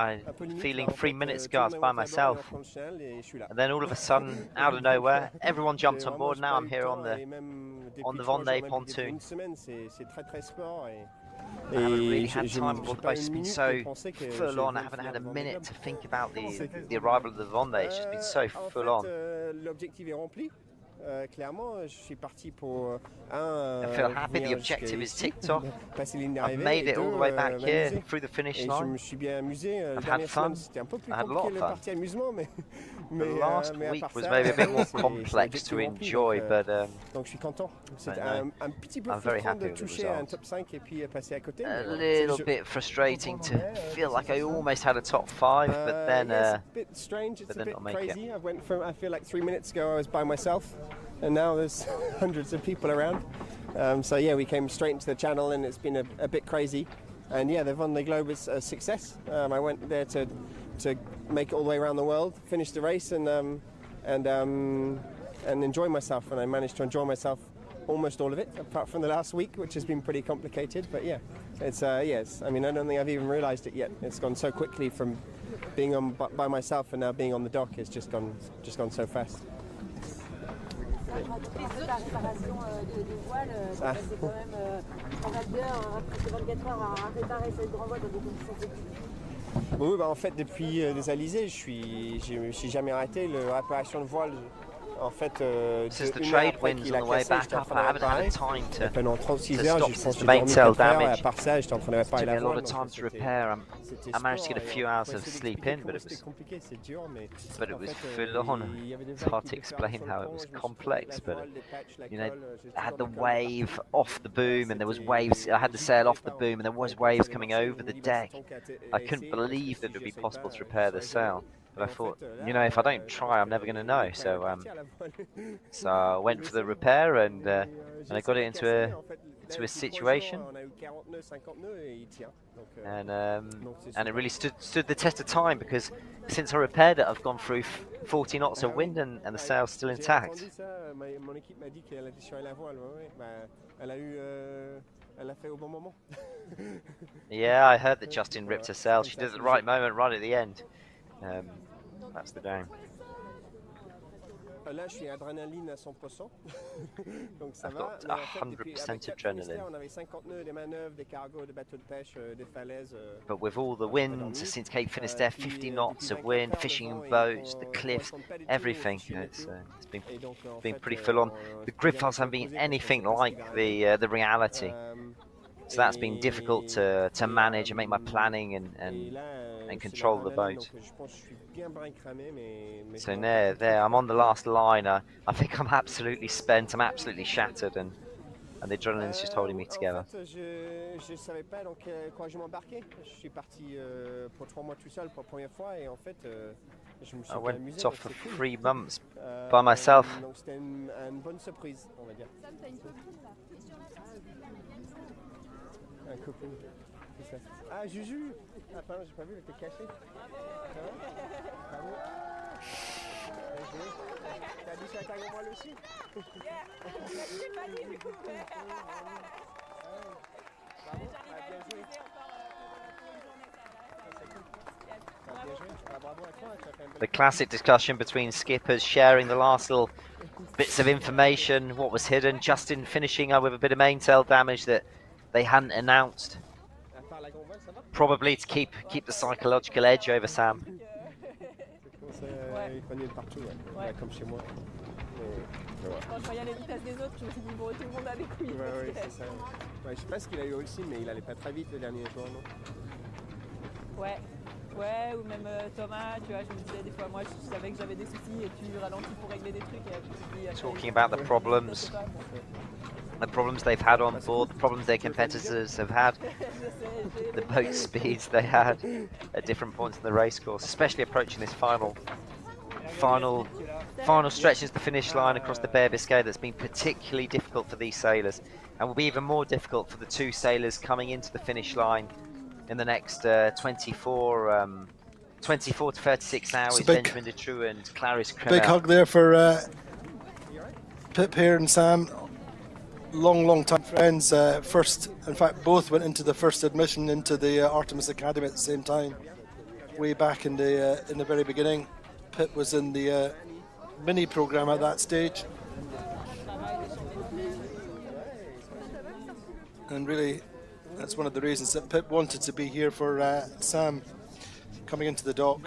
Feeling 3 minutes ago I was by myself, and then all of a sudden, out of nowhere, everyone jumped on board. Now I'm here on the Vendée pontoon. C'est très très sport et I haven't really had time. All the boats have been so full on. I haven't had a minute to think about the arrival of the Vendée. It's just been so full on. L'objectif est rempli. Clairement, je suis parti pour I feel happy. The objective is ticked off. I've made it all the way back here through the finish line. Je me suis bien amusé. I've had fun. C'était un peu plus I had a lot compliqué of le fun. parti amusement, mais The last week was maybe a bit more complex to enjoy, but donc je suis content. C'était un petit peu I'm very frustrant happy de with the toucher un results. top 5 et puis passer à côté. a little bit frustrating to feel like I almost had a top 5, but then yeah, it's a bit strange. It's but a then bit not make it. crazy. I feel like 3 minutes ago I was by myself, and now there's hundreds of people around. So yeah, we came straight into the channel, and it's been a bit crazy. And yeah, the Vendée Globe is a success. I went there to make it all the way around the world, finish the race, and enjoy myself. And I managed to enjoy myself almost all of it, apart from the last week, which has been pretty complicated. But yeah, it's yes. I mean, I don't think I've even realised it yet. It's gone so quickly from being on by myself and now being on the dock. It's just gone so fast. La réparation des voiles, ça passait quand même 24 heures à réparer cette grand voile dans des conditions techniques. Oui, bah en fait, depuis les Alizés, je me suis jamais arrêté. La réparation de voile, en fait, since the trade winds on the way back up, I haven't had time pendant 36 to heures, stop je pense since que the j'ai dormi mainsail 4 heures, et à damage. part ça, j'étais en train de It took réparer me la a lot voile. of time donc to repair. I managed to get a few hours of sleep in, but it was compliqué, c'est dur, mais but it was full on. It's hard to explain how it was complex, but you know, I had the wave off the boom, and there was waves. I had the sail off the boom, and there was waves coming over the deck. I couldn't believe that it would be possible to repair the sail. But I thought, you know, if I don't try, I'm never going to know. So I went for the repair, and I got it into a situation, and it really stood the test of time, because since I repaired it, I've gone through 40 knots of wind, and the sail's still intact. Mon équipe m'a dit qu'elle était sur la voile. Elle a fait au bon moment. Yeah, I heard that Justine ripped her sail. She did it at the right moment, right at the end. That's the game. Là, je suis adrénaline à 100%. Donc ça I've va. got 100% adrenaline. On avait 50 nœuds, des manœuvres, des cargos, des bateaux de pêche, des falaises. But with all the winds since Cape Finisterre, 50 knots of wind, fishing in boats, the cliffs, everything, it's been pretty full on. The grid files haven't been anything like the reality. So that's been difficult to manage and make my planning and control the boat. So there, I'm on the last line. I think I'm absolutely spent. I'm absolutely shattered, and the adrenaline's just holding me together. Je savais pas dans quoi je m'embarquais. Je suis parti pour 3 mois tout seul pour la première fois, et en fait, je me suis I bien went amusé. off for 3 months by myself. Donc c'était une bonne surprise, on va dire. Un copain. C'est ça. Ah, Juju! Attends, j'ai pas vu, elle était cachée. Ça va? Bravo. Bien joué. T'as dit que ça taille moi aussi? The classic discussion between skippers, sharing the last little bits of information, what was hidden. Justin finishing up with a bit of mainsail damage that they hadn't announced, probably to keep the psychological edge over Sam. Comme chez moi. Quand je voyais les vitesses des autres, je me suis dit, bon, tout le monde a des couilles. Ouais, c'est ça. Ouais, je sais pas ce qu'il a eu Holcim, mais il allait pas très vite le dernier jour, non? Ouais, ou même Thomas, tu vois, je me disais des fois, moi je savais que j'avais des soucis et tu ralentis pour régler des trucs. Et puis, Talking about the problems. the problems they've had on board, the problems their competitors have had, the boat speeds they had at different points in the race course, especially approaching this final stretch into the finish line across the Bay of Biscay. That's been particularly difficult for these sailors, and will be even more difficult for the two sailors coming into the finish line in the next 24 to 36 hours. Benjamin Dutroux and Clarisse Cremel. Big hug there for Pip here and Sam. Long time friends. First, in fact, both went into the first admission into the Artemis Academy at the same time, way back in the very beginning. Pip was in the mini program at that stage, and really, that's one of the reasons that Pip wanted to be here for Sam coming into the dock.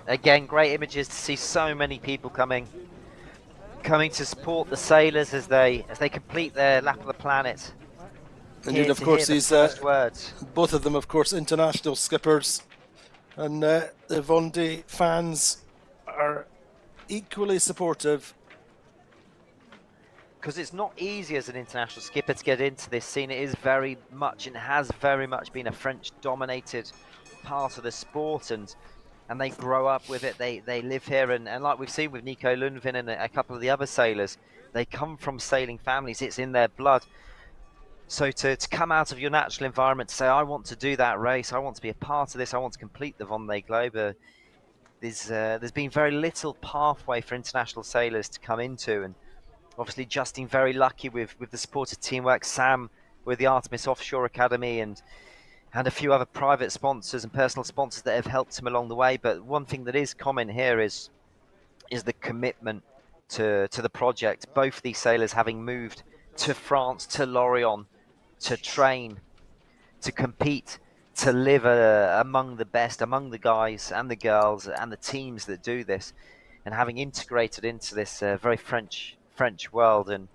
Again, great images to see so many people coming to support the sailors as they complete their lap of the planet. Indeed, of course, these both of them, of course, international skippers, and the Vendée fans are equally supportive. Because it's not easy as an international skipper to get into this scene. It is very much, and has very much been, a French-dominated part of the sport, and they grow up with it. They live here, and like we've seen with Nico Lundvin and a couple of the other sailors, they come from sailing families. It's in their blood. So to come out of your natural environment to say, I want to do that race, I want to be a part of this, I want to complete the Vendée Globe, there's been very little pathway for international sailors to come into. And obviously Justine very lucky with the support of Teamwork, Sam with the Artemis Offshore Academy, and a few other private sponsors and personal sponsors that have helped him along the way. But one thing that is common here is the commitment to the project. Both these sailors having moved to France, to Lorient, to train, to compete, to live among the best, among the guys and the girls and the teams that do this, and having integrated into this very French world, and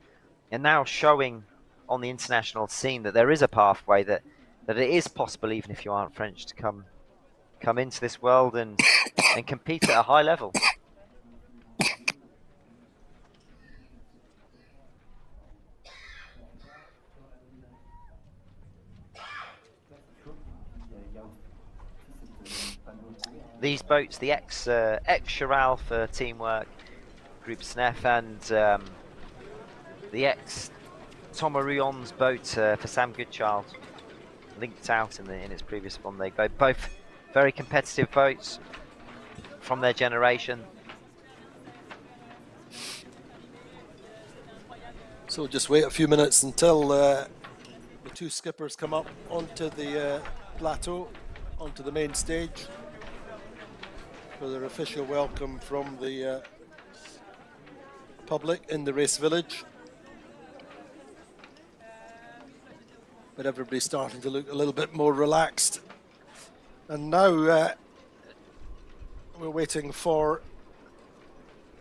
now showing on the international scene that there is a pathway, that it is possible, even if you aren't French, to come into this world and compete at a high level. These boats, the ex-Chiral for Teamwork, Group SNEF, and the ex-Thomas Ruon's boat for Sam Goodchild, linked out in its previous Vendée Globe. Both very competitive boats from their generation. So just wait a few minutes until the two skippers come up onto the plateau, onto the main stage, for their official welcome from the public in the race village. But everybody's starting to look a little bit more relaxed. And now we're waiting for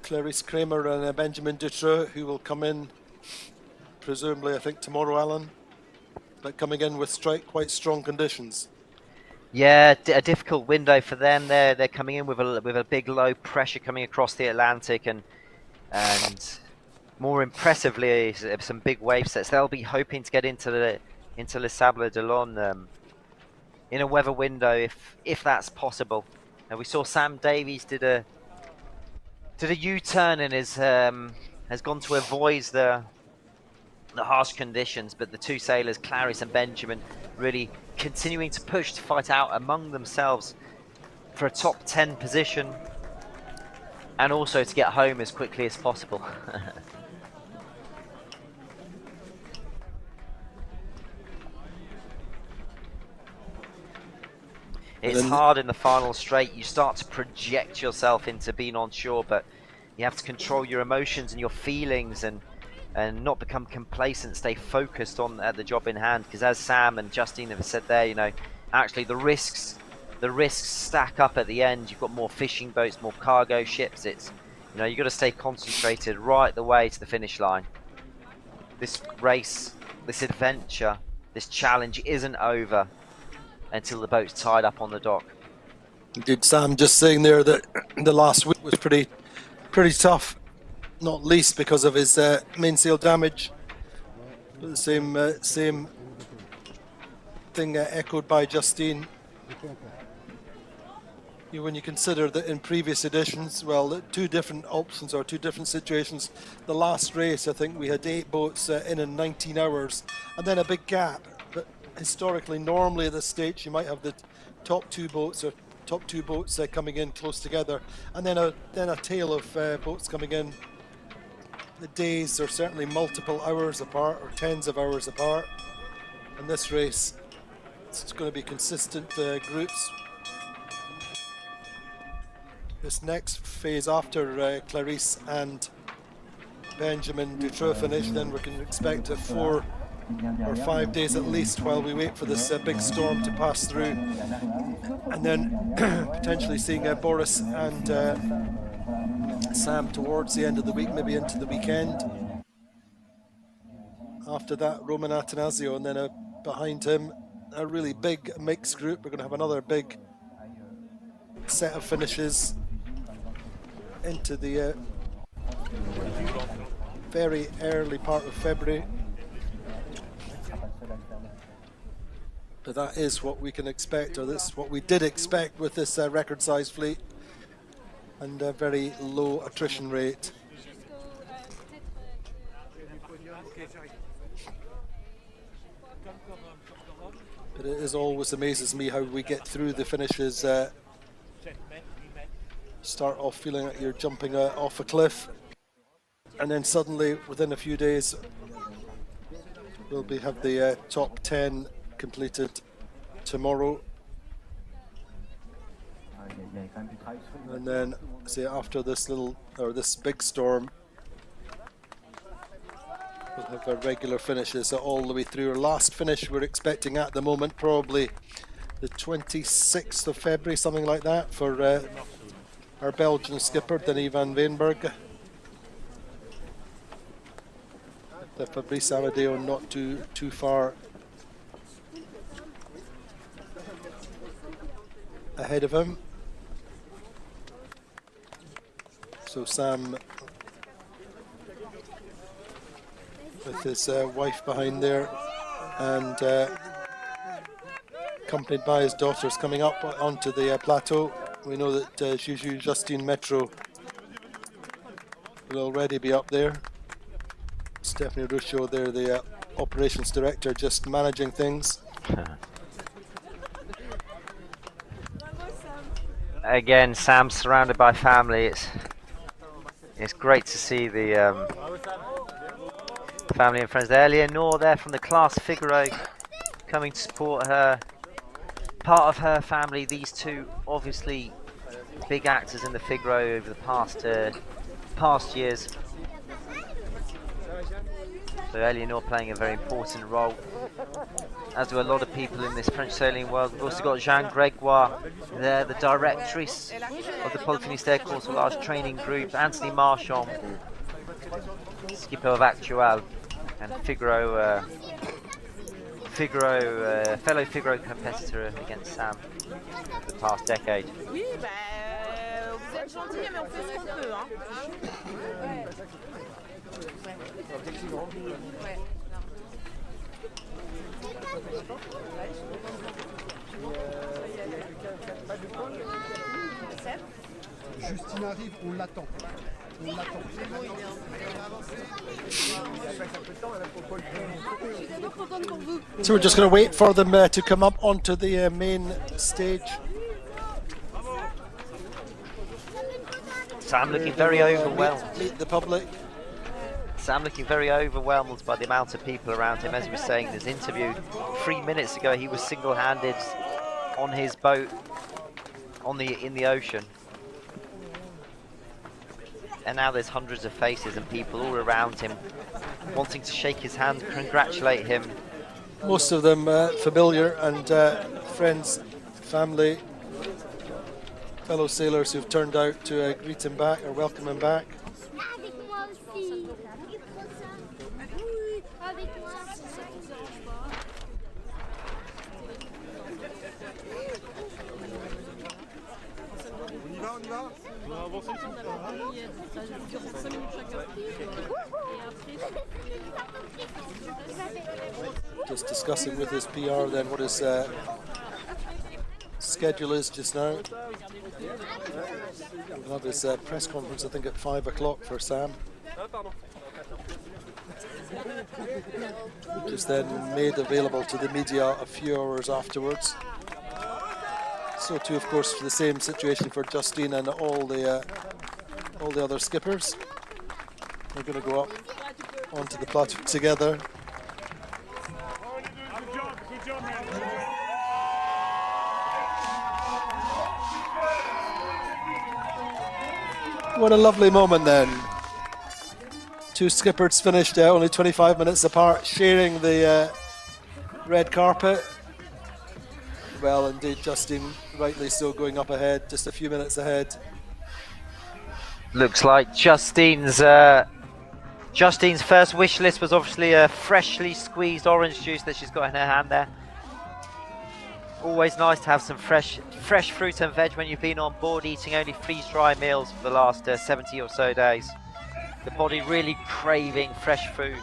Clarisse Kramer and Benjamin Dutroux, who will come in, presumably, I think, tomorrow, Alan, but coming in with quite strong conditions. Yeah, a difficult window for them. They're coming in with a big low pressure coming across the Atlantic, and more impressively, some big wave sets. They'll be hoping to get into Les Sables d'Olonne in a weather window, if that's possible. We saw Sam Davies did a U-turn and has gone to avoid the harsh conditions, but the two sailors, Clarisse and Benjamin, really continuing to push to fight out among themselves for a top 10 position, and also to get home as quickly as possible. It's hard in the final straight. You start to project yourself into being on shore, but you have to control your emotions and your feelings, and not become complacent, stay focused at the job in hand. Because as Sam and Justine have said there, actually the risks stack up at the end. You've got more fishing boats, more cargo ships. It's, you've got to stay concentrated right the way to the finish line. This race, this adventure, this challenge isn't over until the boat's tied up on the dock. Indeed, Sam just saying there that the last week was pretty tough, not least because of his mainsail damage. But the same thing echoed by Justine. When you consider that in previous editions, well, two different options or two different situations. The last race, I think we had 8 boats in 19 hours, and then a big gap. But historically, normally at this stage, you might have the top 2 boats coming in close together, and then a tail of boats coming in. The days are certainly multiple hours apart or tens of hours apart. In this race, it's going to be consistent groups. This next phase after Clarisse and Benjamin Dutroux finish, then we can expect 4 or 5 days at least while we wait for this big storm to pass through, and then potentially seeing Boris and Sam towards the end of the week, maybe into the weekend. After that, Roman Atanasio, and then behind him a really big mixed group. We're going to have another big set of finishes into the very early part of February. But that is what we can expect, or this is what we did expect with this record-sized fleet and a very low attrition rate. But it always amazes me how we get through the finishes. Start off feeling like you're jumping off a cliff, and then suddenly within a few days we'll have the top 10 completed tomorrow, and then say after this big storm we'll have our regular finishes all the way through. Our last finish we're expecting at the moment probably the 26th of February, something like that, for our Belgian skipper Denis van Veenberg. The Fabrice Amadeo not too far ahead of him. So Sam with his wife behind there, and accompanied by his daughters coming up onto the plateau. We know that Justine Mettraux will already be up there. Stephanie Rousseau there, the operations director, just managing things. Again, Sam surrounded by family. It's great to see the family and friends there. Eleanor there from the class Figaro coming to support her. Part of her family, these two obviously big actors in the Figaro over the past years. So Eleanor playing a very important role, as do a lot of people in this French sailing world. We've also got Jeanne Gregoire there, the directrice of the Pôle Finistère Course, a large training group. Anthony Marchand, skipper of Actual, and Figaro, fellow Figaro competitor against Sam for the past decade. Oui, vous êtes gentils, mais on fait ce qu'on peut, hein. Justine arrive, on l'attend. So we're just going to wait for them to come up onto the main stage. Sam looking very overwhelmed. Meet the public. Sam looking very overwhelmed by the amount of people around him. As he was saying in his interview 3 minutes ago, he was single-handed on his boat in the ocean. And now there's hundreds of faces and people all around him wanting to shake his hand, congratulate him. Most of them familiar and friends, family, fellow sailors who've turned out to greet him back or welcome him back. Just discussing with his PR then what his schedule is just now. We'll have his press conference, I think, at 5 o'clock for Sam. Which is then made available to the media a few hours afterwards. So too, of course, for the same situation for Justine and all the other skippers. They're going to go up onto the plateau together. What a lovely moment then. Two skippers finished only 25 minutes apart, sharing the red carpet. Well, indeed, Justine, rightly so, going up ahead, just a few minutes ahead. Looks like Justine's first wish list was obviously a freshly squeezed orange juice that she's got in her hand there. Always nice to have some fresh fruit and veg when you've been on board eating only freeze-dry meals for the last 70 or so days. The body really craving fresh food.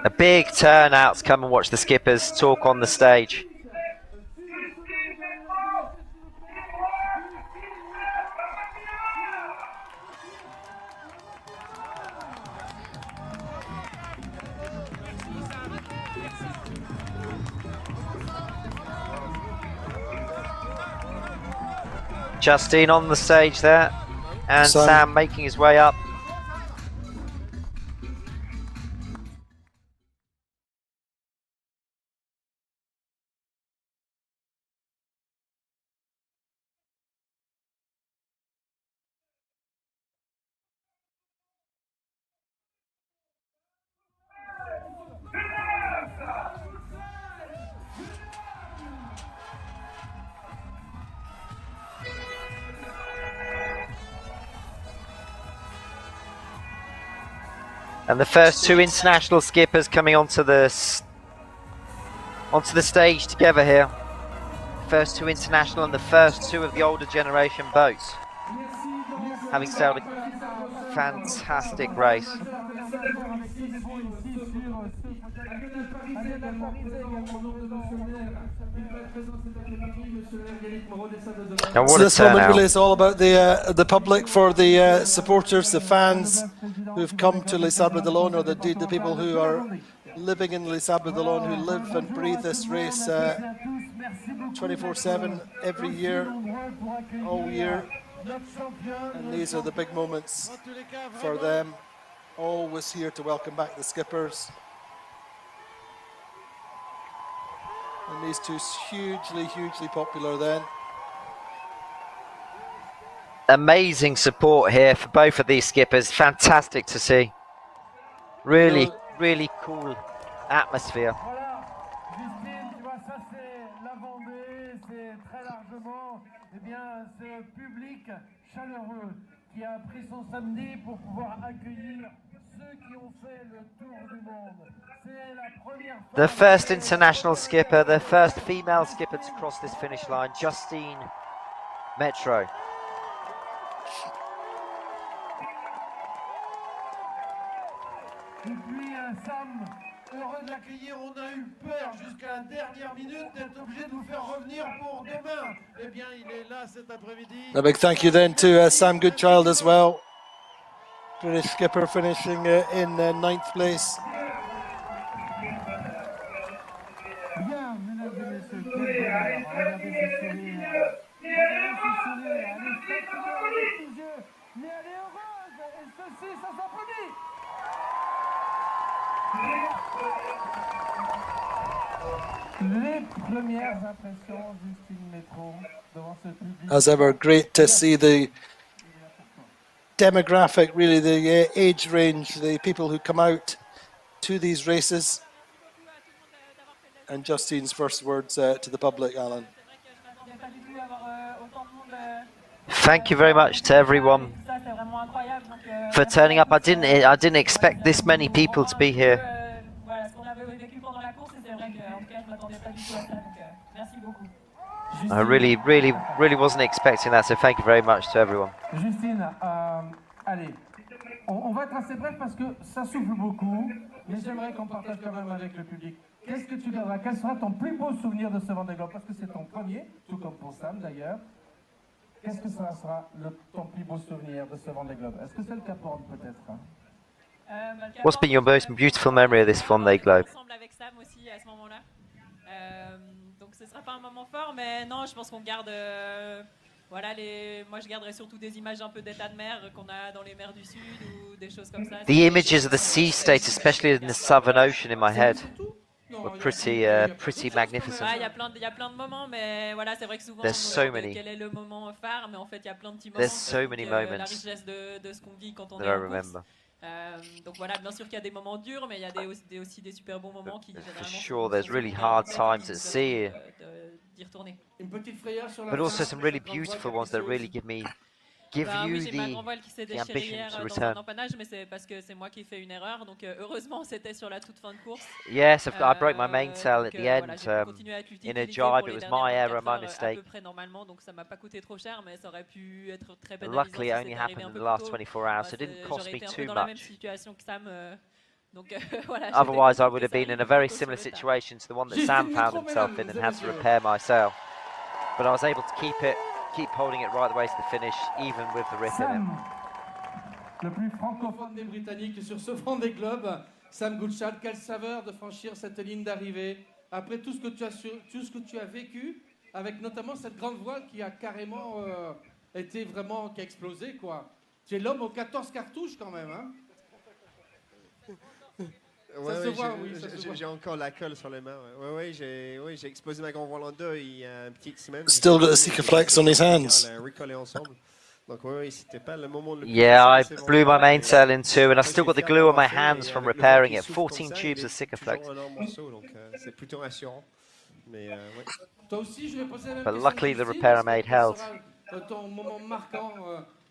A big turnout to come and watch the skippers talk on the stage. Justine on the stage there, and Sam making his way up. And the first two international skippers coming onto the stage together here. First two international and the first two of the older generation boats, having sailed a fantastic race. And what so this moment really is all about the public, for the supporters, the fans who've come to Les Sables d'Olonne, or the people who are living in Les Sables d'Olonne, who live and breathe this race 24/7 every year, all year. And these are the big moments for them. Always here to welcome back the skippers. And these two hugely, hugely popular then. Amazing support here for both of these skippers. Fantastic to see. Really, really cool atmosphere. The first international skipper, the first female skipper to cross this finish line, Justine Mettraux. Et puis Sam, heureux de l'accueillir, on a eu peur jusqu'à la dernière minute d'être obligé de nous faire revenir pour demain. Eh bien, il est là cet après-midi. A big thank you then to Sam Goodchild as well. British skipper finishing in 9th place. Bien, mesdames et messieurs, quel bonheur. Regardez ce sourire. Regardez ce sourire. Elle est fatiguée avec ses yeux, mais elle est heureuse. Et ceci, ça s'applaudit. Les premières impressions, Justine Mettraux, devant ce public. As ever, great to see the demographic, really the age range, the people who come out to these races. and Justine's first words to the public, Alan. Thank you very much to everyone for turning up. I didn't expect this many people to be here. I really wasn't expecting that, so thank you very much to everyone. Justine, allez, on va être assez bref parce que ça souffle beaucoup, mais j'aimerais qu'on partage quand même avec le public. Qu'est-ce que tu garderas? Quel sera ton plus beau souvenir de ce Vendée Globe? Parce que c'est ton premier, tout comme pour Sam d'ailleurs. Qu'est-ce que ça sera ton plus beau souvenir de ce Vendée Globe? Est-ce que c'est le Cap Horn peut-être? What's been your most beautiful memory of this Vendée Globe? Ensemble avec Sam aussi à ce moment-là. Donc ce sera pas un moment fort, mais non, je pense qu'on garde. Voilà, moi je garderai surtout des images un peu d'état de mer qu'on a dans les mers du Sud ou des choses comme ça. The images of the sea state, especially in the Southern Ocean, in my head, were pretty magnificent. Il y a plein de moments, mais voilà, c'est vrai que souvent There's so on demande many. quel est le moment phare, mais en fait il y a plein de petits moments. There's so many la moments richesse de ce qu'on vit quand on that est I en course. remember. Donc voilà, bien sûr qu'il y a des moments durs, mais il y a aussi des super bons moments qui For sure, there's really hard times at sea, d'y retourner. but also some really beautiful ones that really give you Oui, j'ai ma grand voile qui s'est the déchirée ambition hier to dans un return. empannage, mais c'est parce que c'est moi qui ai fait une erreur. Donc heureusement, c'était sur la toute fin de course. Yes, I broke my mainsail at the end Voilà, j'ai pu continuer à être in a utilisé jibe. pour It les was dernières my error, 24 my heures, à mistake. peu près normalement, donc ça m'a pas coûté trop cher, mais ça aurait pu être très pénalisant. Luckily, si it only c'était arrivé happened un in peu the plus last tôt. 24 hours, so it didn't cost J'aurais me été un peu too dans la même much. situation que Sam. Donc voilà. Otherwise, I j'étais would have been contente in a que ça very arrive similar plutôt sur le tard. situation to the one that Sam found himself in and had to repair my sail. But I was able to keep holding it right the way to the finish, even with the rip in it. Le plus francophone des Britanniques sur ce Vendée Globe, Sam Goodchild, quelle saveur de franchir cette ligne d'arrivée après tout ce que tu as vécu, avec notamment cette grande voile qui a carrément été vraiment, qui a explosé quoi. Tu es l'homme aux 14 cartouches quand même, hein? J'ai encore la colle sur les mains. Ouais, j'ai explosé ma grande voile en deux il y a une petite semaine. Still got the Sikaflex on his hands. Recollé ensemble. Donc c'était pas le moment le plus Yeah, I facile, blew my mainsail in two, and I Moi, still je got suis the fier glue on my d'avoir fait, hands et from avec le repairing vent it. qui souffle 14 comme ça, tubes il of est Sikaflex. toujours un énorme morceau, donc c'est plutôt rassurant. Mais ouais. Toi aussi, je vais poser la même But question luckily, the Justine, repair I est-ce que made quel held. sera, ton moment marquant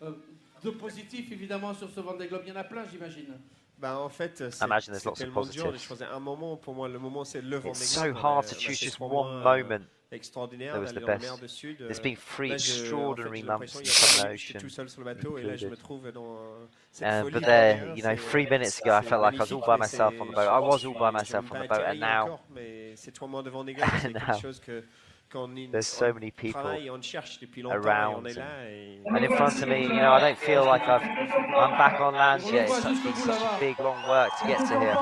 de positif évidemment sur ce Vendée Globe? Il y en a plein, j'imagine. Bah en fait, imagine there's c'est lots of tellement dur de positives. choisir un moment. Pour moi, le moment c'est le Vendée It's Globe. so hard to choose C'est just pour one moi, moment extraordinaire that was d'aller the dans la best. mer du Sud. There's been 3 Là, extraordinary j'ai months l'impression in il y the a 3 Southern minutes, j'étais Ocean tout seul sur le bateau et là je me trouve dans cette folie. but there, you know, 3 minutes ago, I felt like I was all by myself on the boat. I was all by myself on the boat, and now Mais ces 3 mois de Vendée Globe, c'est quelque chose que quand there's so many people travaille, on cherche depuis longtemps et around, on est là. Et and in front of me, you know, I don't feel like I'm back on land yet. It's been such a big, long work to get to here.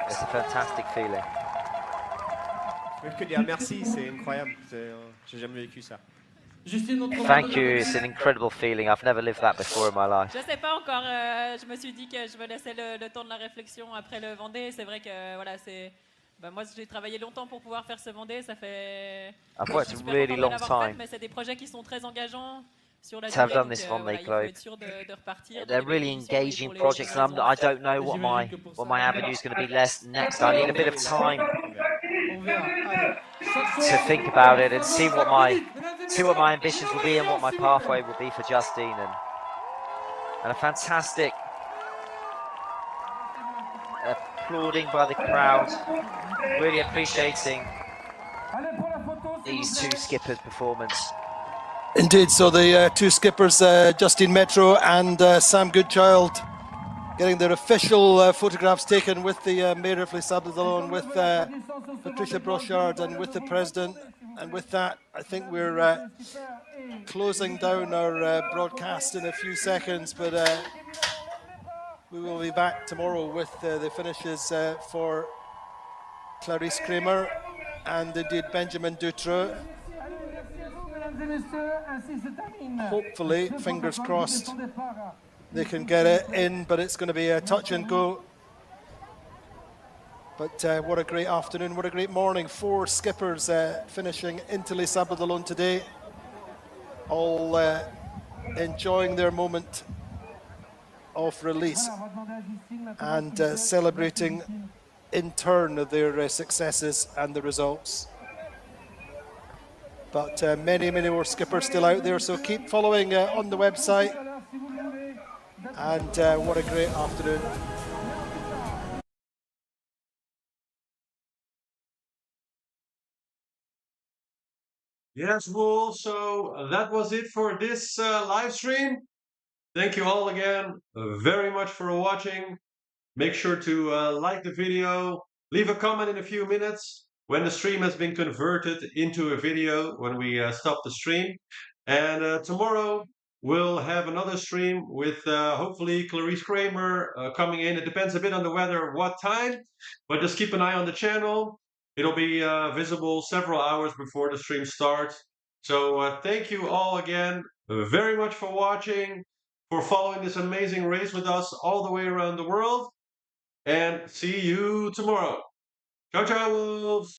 It's a fantastic feeling. Je peux que dire merci, c'est incroyable. J'ai jamais vécu ça. Thank you. It's an incredible feeling. I've never lived that before in my life. Je sais pas encore. Je me suis dit que je me laissais le temps de la réflexion après le Vendée. C'est vrai que voilà, moi, j'ai travaillé longtemps pour pouvoir faire ce Vendée. Ça fait. I've worked a really long time mais c'est des projets qui sont très engageants sur la to have durée, done this Vendée il faut Globe. être sûr de repartir. They're really engaging projects, and I don't know what my avenue is going to be next. I need a bit of time to think about it and see what my ambitions will be and what my pathway will be for Justine, and a fantastic applauding by the crowd, really appreciating these two skippers' performance. Indeed, so the two skippers, Justine Mettraux and Sam Goodchild, getting their official photographs taken with the Mayor of Les Sables d'Olonne, with Patricia Brochard and with the President. And with that, I think we're closing down our broadcast in a few seconds, but we will be back tomorrow with the finishes for Clarisse Kramer and indeed Benjamin Dutreux. Hopefully, fingers crossed, they can get it in, but it's going to be a touch and go. But what a great afternoon, what a great morning. 4 skippers finishing into Les Sables d'Olonne today, all enjoying their moment of release and celebrating in turn their successes and the results. But many more skippers still out there, so keep following on the website. And what a great afternoon. Yes, Wool. So that was it for this live stream. Thank you all again very much for watching. Make sure to like the video, leave a comment in a few minutes when the stream has been converted into a video, when we stop the stream. And tomorrow we'll have another stream with hopefully Clarice Kramer coming in. It depends a bit on the weather, what time, but just keep an eye on the channel. It'll be visible several hours before the stream starts. So thank you all again very much for watching, for following this amazing race with us all the way around the world. And see you tomorrow. Ciao, ciao, Wolves!